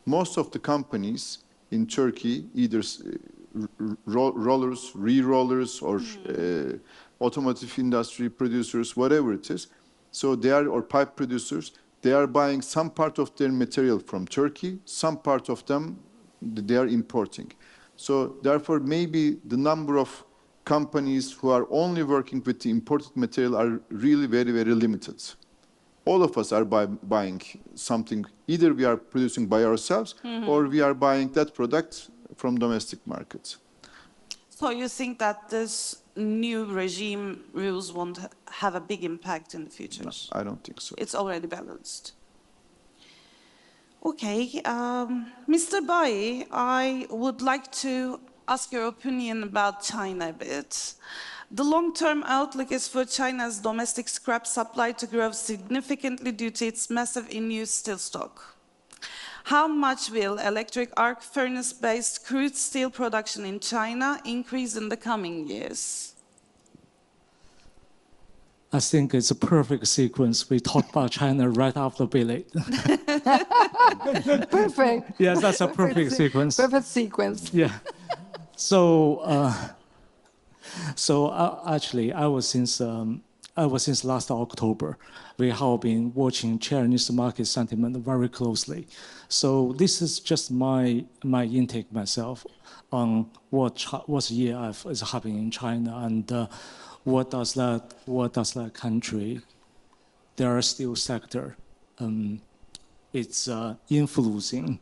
Most of the companies in Turkey, either rollers, re-rollers, or automotive industry producers, whatever it is, so they are, or pipe producers, they are buying some part of their material from Turkey, some part of them they are importing. So therefore, maybe the number of companies who are only working with the imported material are really very, very limited. All of us are buying something. Either we are producing by ourselves or we are buying that product from domestic markets. So you think that this new regime rules won't have a big impact in the future? No, I don't think so. It's already balanced. Okay, Mr. Bai, I would like to ask your opinion about China a bit. The long-term outlook is for China's domestic scrap supply to grow significantly due to its massive in-use steel stock. How much will electric arc furnace-based crude steel production in China increase in the coming years? I think it's a perfect sequence. We talk about China right after Billy. Perfect. Yes, that's a perfect sequence. Perfect sequence. Yeah. So, actually, I was since last October. We have been watching Chinese market sentiment very closely. So this is just my intake myself on what's EAF is happening in China and what does that country, their steel sector, it's influencing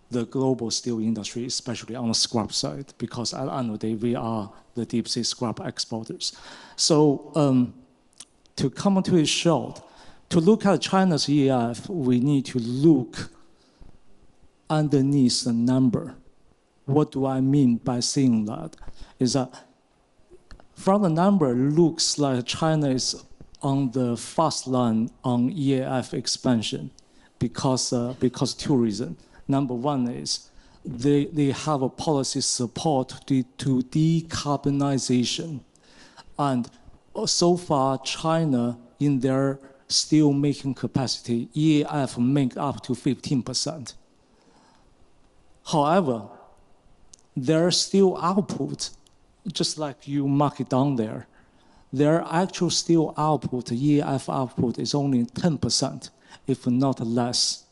the global steel industry, especially on the scrap side, because at the end of the day, we are the deep sea scrap exporters. So to come to it short, to look at China's EAF, we need to look underneath the number. What do I mean by saying that? Is that from the number, looks like China is on the fast line on EAF expansion because two reasons. Number one is they have a policy support to decarbonization. And so far, China, in their steel making capacity, EAF make up to 15%. However, their steel output, just like you mark it down there, their actual steel output, EAF output, is only 10%, if not less.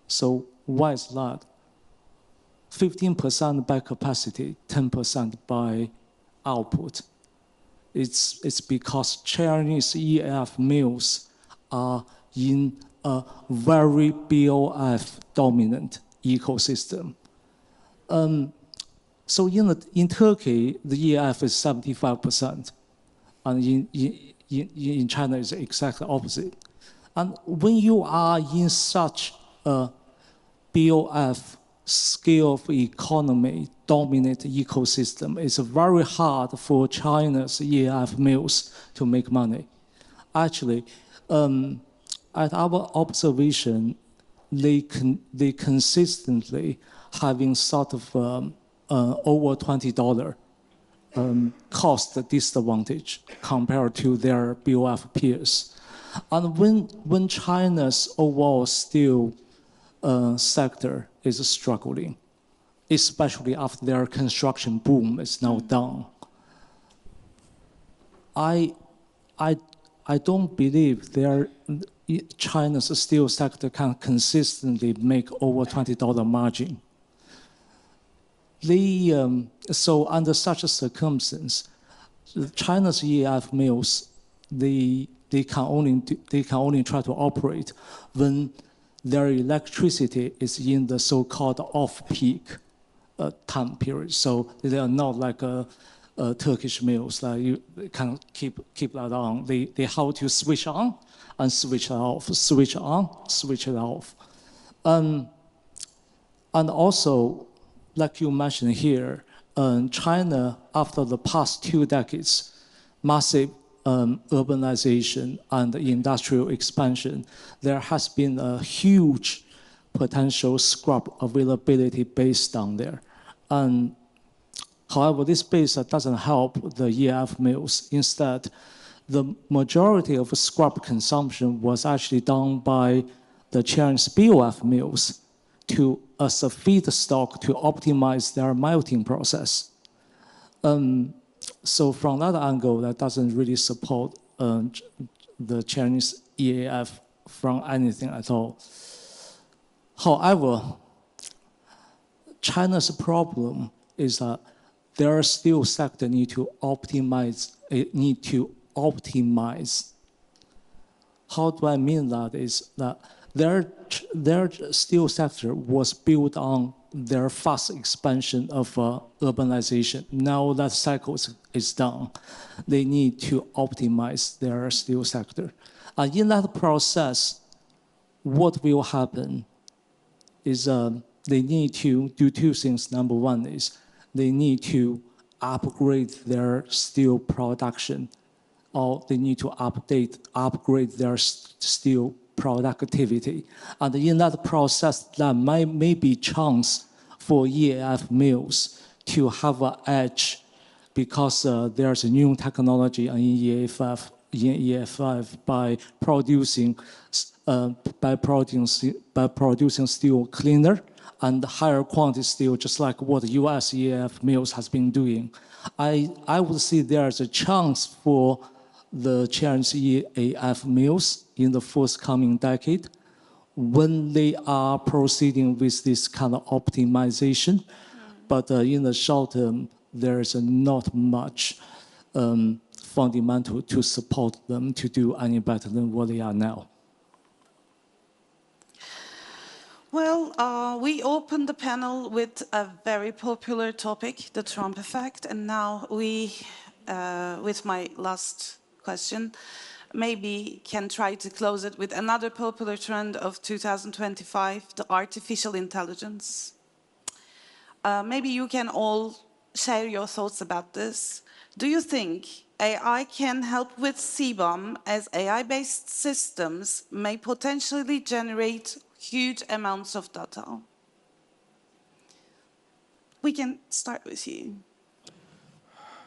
So why is that? 15% by capacity, 10% by output. It's because Chinese EAF mills are in a very BOF dominant ecosystem. So in Turkey, the EAF is 75%, and in China it's exactly opposite. And when you are in such a BOF scale of economy dominant ecosystem, it's very hard for China's EAF mills to make money. Actually, at our observation, they consistently having sort of over $20 cost disadvantage compared to their BOF peers. And when China's overall steel sector is struggling, especially after their construction boom is now down, I don't believe China's steel sector can consistently make over $20 margin. So under such a circumstance, China's EAF mills, they can only try to operate when their electricity is in the so-called off-peak time period. So they are not like Turkish mills that you can keep that on. They have to switch on and switch it off, switch on, switch it off. And also, like you mentioned here, China, after the past 2 decades, massive urbanization and industrial expansion, there has been a huge potential scrap availability base down there. And however, this base doesn't help the EAF mills. Instead, the majority of scrap consumption was actually done by the Chinese BOF mills as a feedstock to optimize their melting process. So from that angle, that doesn't really support the Chinese EAF from anything at all. However, China's problem is that their steel sector need to optimize. How do I mean that? Is that their steel sector was built on their fast expansion of urbanization. Now that cycle is done, they need to optimize their steel sector. And in that process, what will happen is they need to do 2 things. Number one is they need to upgrade their steel production, or they need to upgrade their steel productivity. And in that process, there may be chance for EAF mills to have an edge because there's a new technology in in EF5 by producing steel cleaner and higher quantity steel, just like what US EAF mills has been doing. I would say there's a chance for the Chinese EAF mills in the forthcoming decade when they are proceeding with this kind of optimization. But in the short term, there's not much fundamental to support them to do any better than what they are now. Well, we opened the panel with a very popular topic, the Trump effect, and now we, with my last question, maybe can try to close it with another popular trend of 2025, the artificial intelligence. Maybe you can all share your thoughts about this. Do you think AI can help with CBAM as AI-based systems may potentially generate huge amounts of data? We can start with you.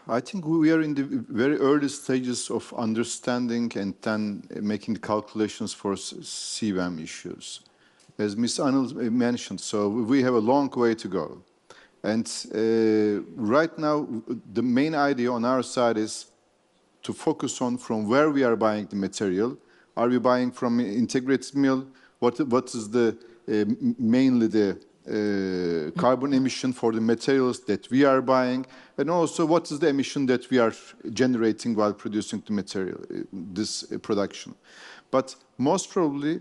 I think we are in the very early stages of understanding and then making the calculations for CBAM issues. As Ms. Anil mentioned, so we have a long way to go. And right now, the main idea on our side is to focus on from where we are buying the material. Are we buying from integrated mill? What is the mainly the carbon emission for the materials that we are buying? And also, what is the emission that we are generating while producing the material, this production? But most probably,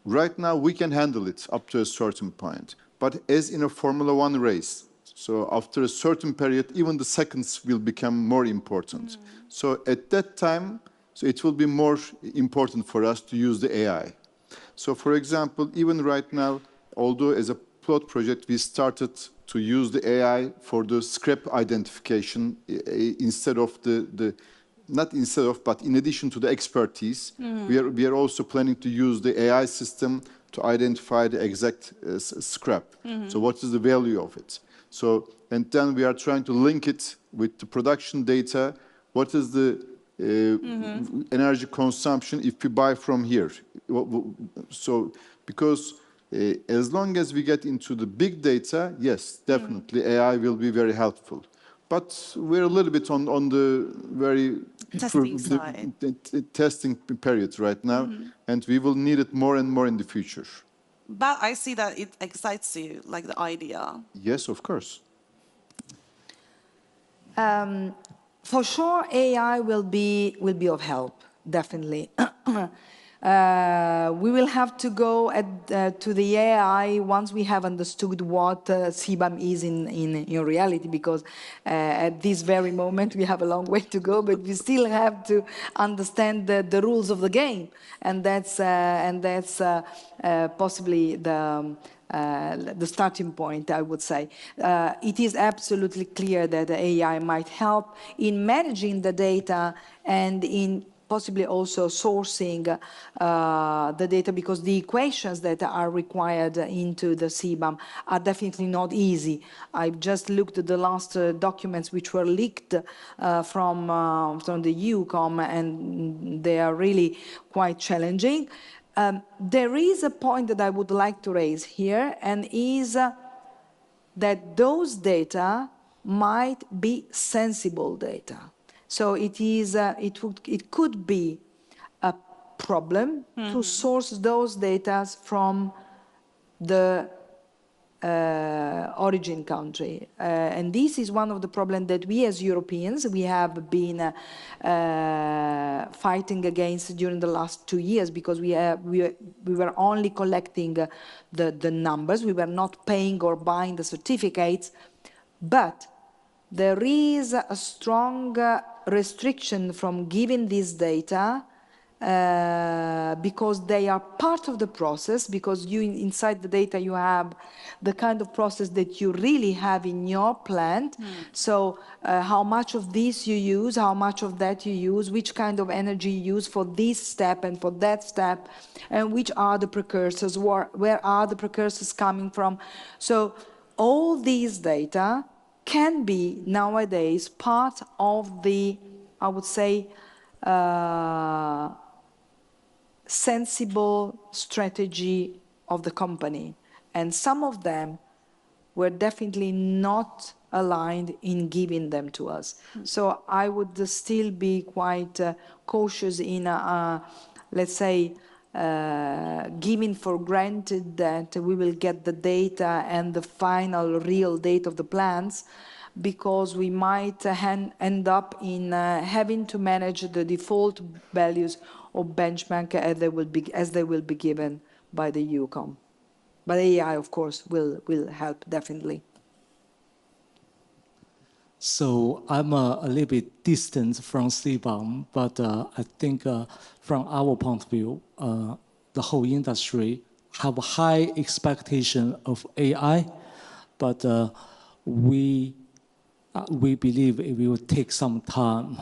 right now, we can handle it up to a certain point. But as in a Formula One race, so after a certain period, even the seconds will become more important. So at that time, so it will be more important for us to use the AI. So for example, even right now, although as a pilot project, we started to use the AI for the scrap identification instead of but in addition to the expertise, we are also planning to use the AI system to identify the exact scrap. So what is the value of it? So, and then we are trying to link it with the production data. What is the energy consumption if we buy from here? So, because as long as we get into the big data, yes, definitely AI will be very helpful. But we're a little bit on the very Testing side. Testing period right now, and we will need it more and more in the future. But I see that it excites you, like the idea. Yes, of course. For sure, AI will be of help, definitely. We will have to go to the AI once we have understood what CBAM is in reality, because at this very moment we have a long way to go, but we still have to understand the rules of the game, and that's possibly the starting point, I would say. It is absolutely clear that the AI might help in managing the data and in possibly also sourcing the data, because the equations that are required into the CBAM are definitely not easy. I've just looked at the last documents which were leaked from the EUCOM, and they are really quite challenging. There is a point that I would like to raise here, and is that those data might be sensible data. So it could be a problem to source those data from the origin country. And this is one of the problems that we as Europeans, we have been fighting against during the last 2 years, because we were only collecting the numbers, we were not paying or buying the certificates, but there is a strong restriction from giving this data because they are part of the process, because inside the data you have the kind of process that you really have in your plant. So how much of this you use, how much of that you use, which kind of energy you use for this step and for that step, and which are the precursors, where are the precursors coming from. So all these data can be nowadays part of the, I would say, sensible strategy of the company. And some of them were definitely not aligned in giving them to us. So I would still be quite cautious in, let's say, giving for granted that we will get the data and the final real date of the plans, because we might end up in having to manage the default values of benchmark as they will be given by the EUCOM. But AI, of course, will help definitely. So I'm a little bit distant from CBAM, but I think from our point of view, the whole industry have a high expectation of AI, but we believe it will take some time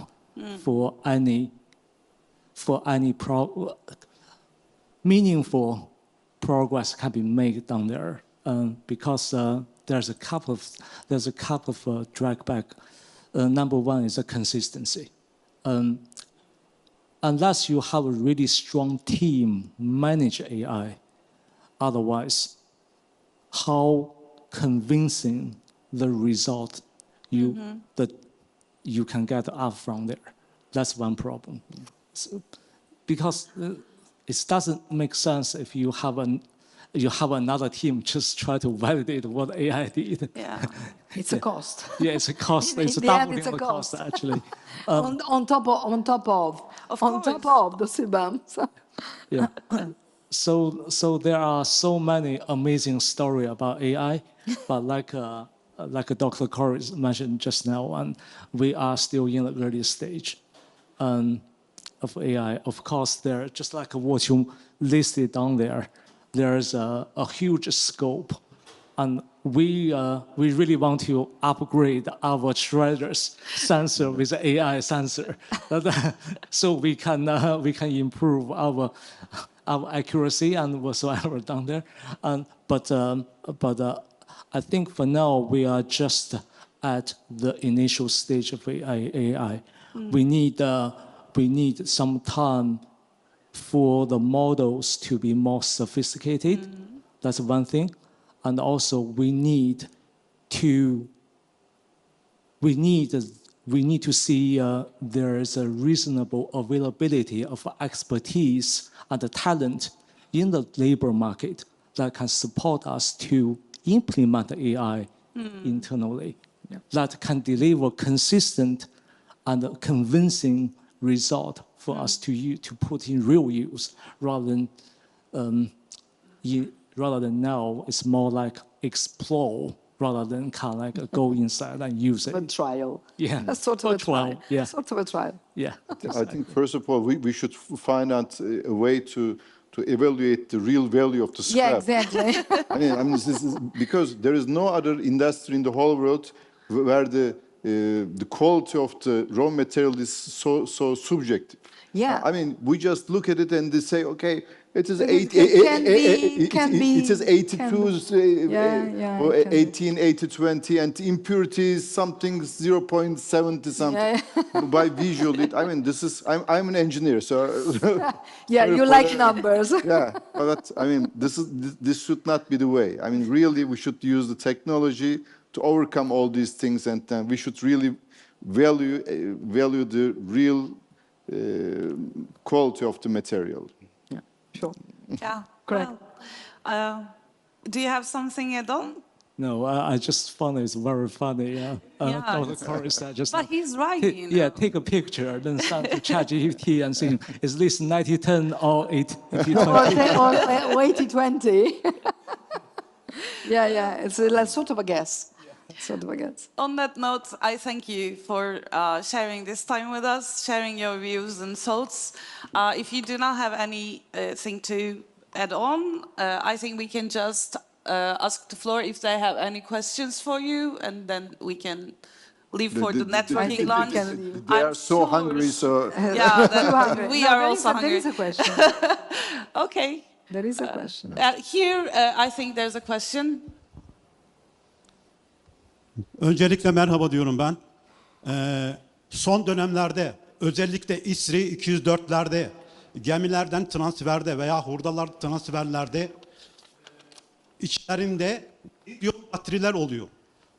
for any meaningful progress can be made down there, because there's a couple of dragback. Number one is a consistency. Unless you have a really strong team manage AI, otherwise, how convincing the result that you can get up from there. That's one problem. So, because it doesn't make sense if you have another team just try to validate what AI did. Yeah. It's a cost. Yeah, it's a cost. It's a In the end, doubling it's a the cost, cost. actually. On top of the CBAM. Yeah. So there are so many amazing stories about AI, but like Dr. Corey mentioned just now, and we are still in the early stage of AI. Of course, there, just like what you listed down there, there's a huge scope, and we really want to upgrade our treasures sensor with AI sensor, so we can improve our accuracy and whatsoever down there. But I think for now we are just at the initial stage of AI. We need some time for the models to be more sophisticated. That's one thing. And also we need to see there is a reasonable availability of expertise and the talent in the labor market that can support us to implement AI internally, that can deliver consistent and convincing result for us to put in real use, rather than now it's more like explore rather than kind of like go inside and use it. A trial. Yeah. A sort of a trial. Yeah. Sort of a trial. Yeah. I think, first of all, we should find out a way to evaluate the real value of the scrap. Yeah, exactly. I mean, this is because there is no other industry in the whole world where the quality of the raw material is so subjective. Yeah. I mean, we just look at it and they say, okay, it is It is 82, or 18, 80, 20, and impurities something 0.70 something by visual. I mean, this is I'm an engineer, so Yeah, you like numbers. yeah, but I mean, this should not be the way. I mean, really, we should use the technology to overcome all these things, and we should really value the real quality of the material. Yeah, sure. Yeah. Correct. Well, do you have something add on? No, I just found it's very funny. Yeah, Dr. Corey said just but he's right, you know. yeah, take a picture, then send to ChatGPT and say, is this 90-10 or 80-20? Or 80-20. Yeah, it's a sort of a guess. Sort of a guess. On that note, I thank you for sharing this time with us, sharing your views and thoughts. If you do not have anything to add on, I think we can just ask the floor if they have any questions for you, and then we can leave for the networking lunch. They are so hungry, so Yeah, we are also There is hungry. a question. Okay. There is a question. Here, I think there's a question. Öncelikle merhaba diyorum ben. Son dönemlerde özellikle İSRI 204'lerde, gemilerden transferde veya hurdalar transferlerde içlerinde lityum bataryalar oluyor.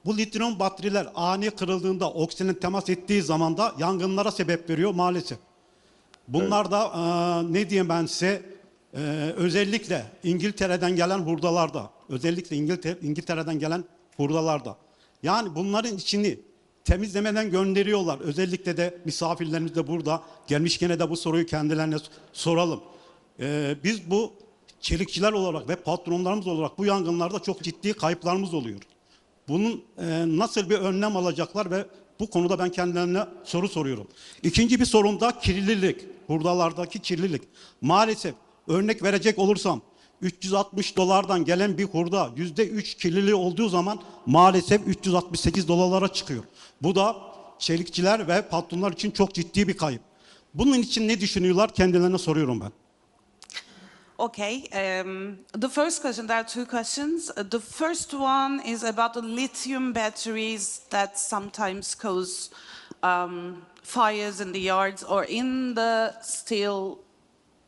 Bu lityum bataryalar ani kırıldığında, oksijenin temas ettiği zaman da yangınlara sebep veriyor maalesef. Bunlar da ne diyeyim ben size, özellikle İngiltere'den gelen hurdalarda, özellikle İngiltere'den gelen hurdalarda. Yani bunların içini temizlemeden gönderiyorlar. Özellikle de misafirlerimiz de burada. Gelmişken de bu soruyu kendilerine soralım. Biz bu çelikçiler olarak ve patronlarımız olarak bu yangınlarda çok ciddi kayıplarımız oluyor. Bunun nasıl bir önlem alacaklar ve bu konuda ben kendilerine soru soruyorum. İkinci bir sorum da kirlilik. Hurdalardaki kirlilik. Maalesef örnek verecek olursam $360 gelen bir hurda %3 kirliliği olduğu zaman maalesef $368 çıkıyor. Bu da çelikçiler ve patronlar için çok ciddi bir kayıp. Bunun için ne düşünüyorlar kendilerine soruyorum ben. Okay, the first question, there are two questions. The first one is about the lithium batteries that sometimes cause fires in the yards or in the steel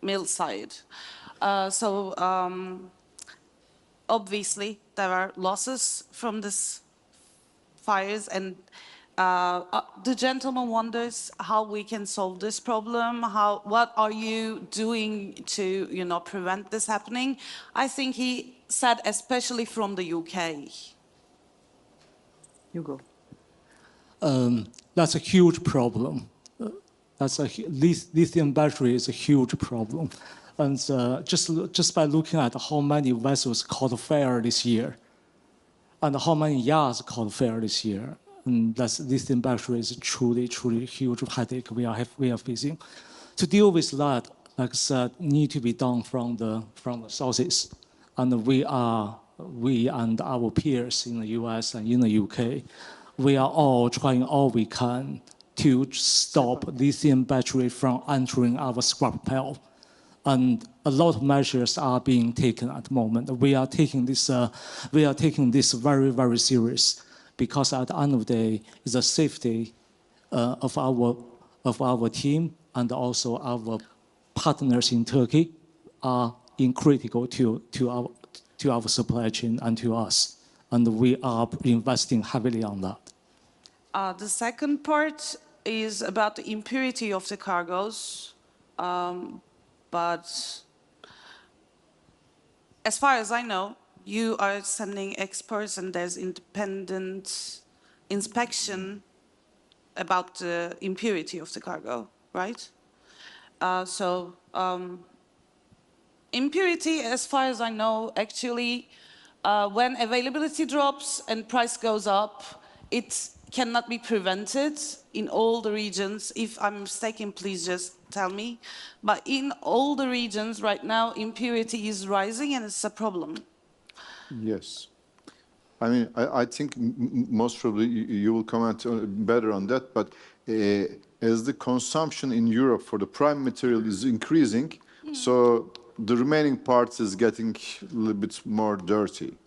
mill side. Obviously there are losses from this fires, and the gentleman wonders how we can solve this problem. What are you doing to, prevent this happening? I think he said especially from the UK. You go. That's a huge problem. Lithium battery is a huge problem. And just by looking at how many vessels caught fire this year, and how many yards caught fire this year, that's lithium battery is truly huge headache we are facing. To deal with that, like I said, need to be done from the southeast, and we and our peers in the US and in the UK, we are all trying all we can to stop lithium battery from entering our scrap pile. And a lot of measures are being taken at the moment. We are taking this very, very serious, because at the end of the day, it's the safety of our team and also our partners in Turkey are critical to our supply chain and to us, and we are investing heavily on that. The second part is about the impurity of the cargoes. But as far as I know, you are sending experts and there's independent inspection about the impurity of the cargo, right? Impurity, as far as I know, actually, when availability drops and price goes up, it cannot be prevented in all the regions. If I'm mistaken, please just tell me. But in all the regions right now, impurity is rising and it's a problem. Yes. I mean, I think most probably you will comment better on that, but as the consumption in Europe for the prime material is increasing, so the remaining parts is getting a little bit more dirty.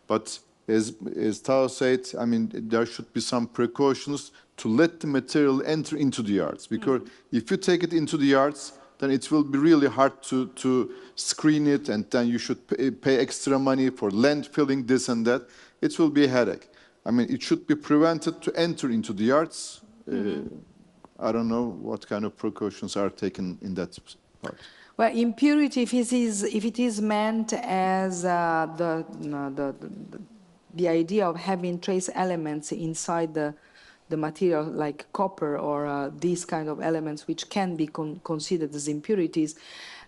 But as Tao said, I mean, there should be some precautions to let the material enter into the yards, because if you take it into the yards, then it will be really hard to screen it, and then you should pay extra money for landfilling this and that. It will be a headache. I mean, it should be prevented to enter into the yards. I don't know what kind of precautions are taken in that part. Well, impurity, if it is meant as the idea of having trace elements inside the material like copper or these kind of elements which can be considered as impurities,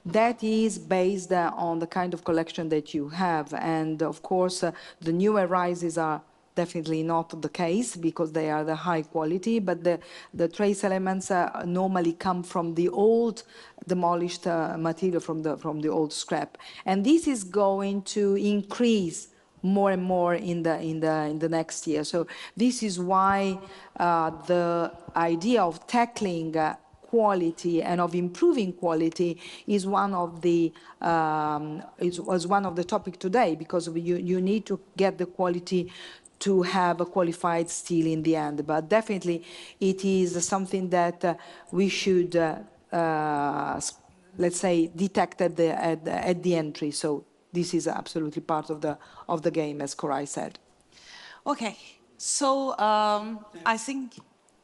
that is based on the kind of collection that you have. And of course, the new arises are definitely not the case because they are the high quality, but the trace elements normally come from the old demolished material, from the old scrap. And this is going to increase more and more in the next year. So this is why the idea of tackling quality and of improving quality is one of the was one of the topic today, because you need to get the quality to have a qualified steel in the end. But definitely it is something that we should, let's say, detect at the entry. So this is absolutely part of the game, as Koray said. Okay, so I think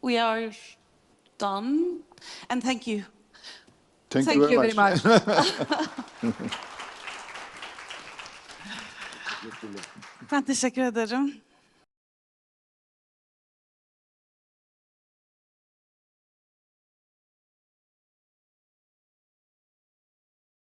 we are done, and thank you. Thank Thank you very much. Ben teşekkür ederim.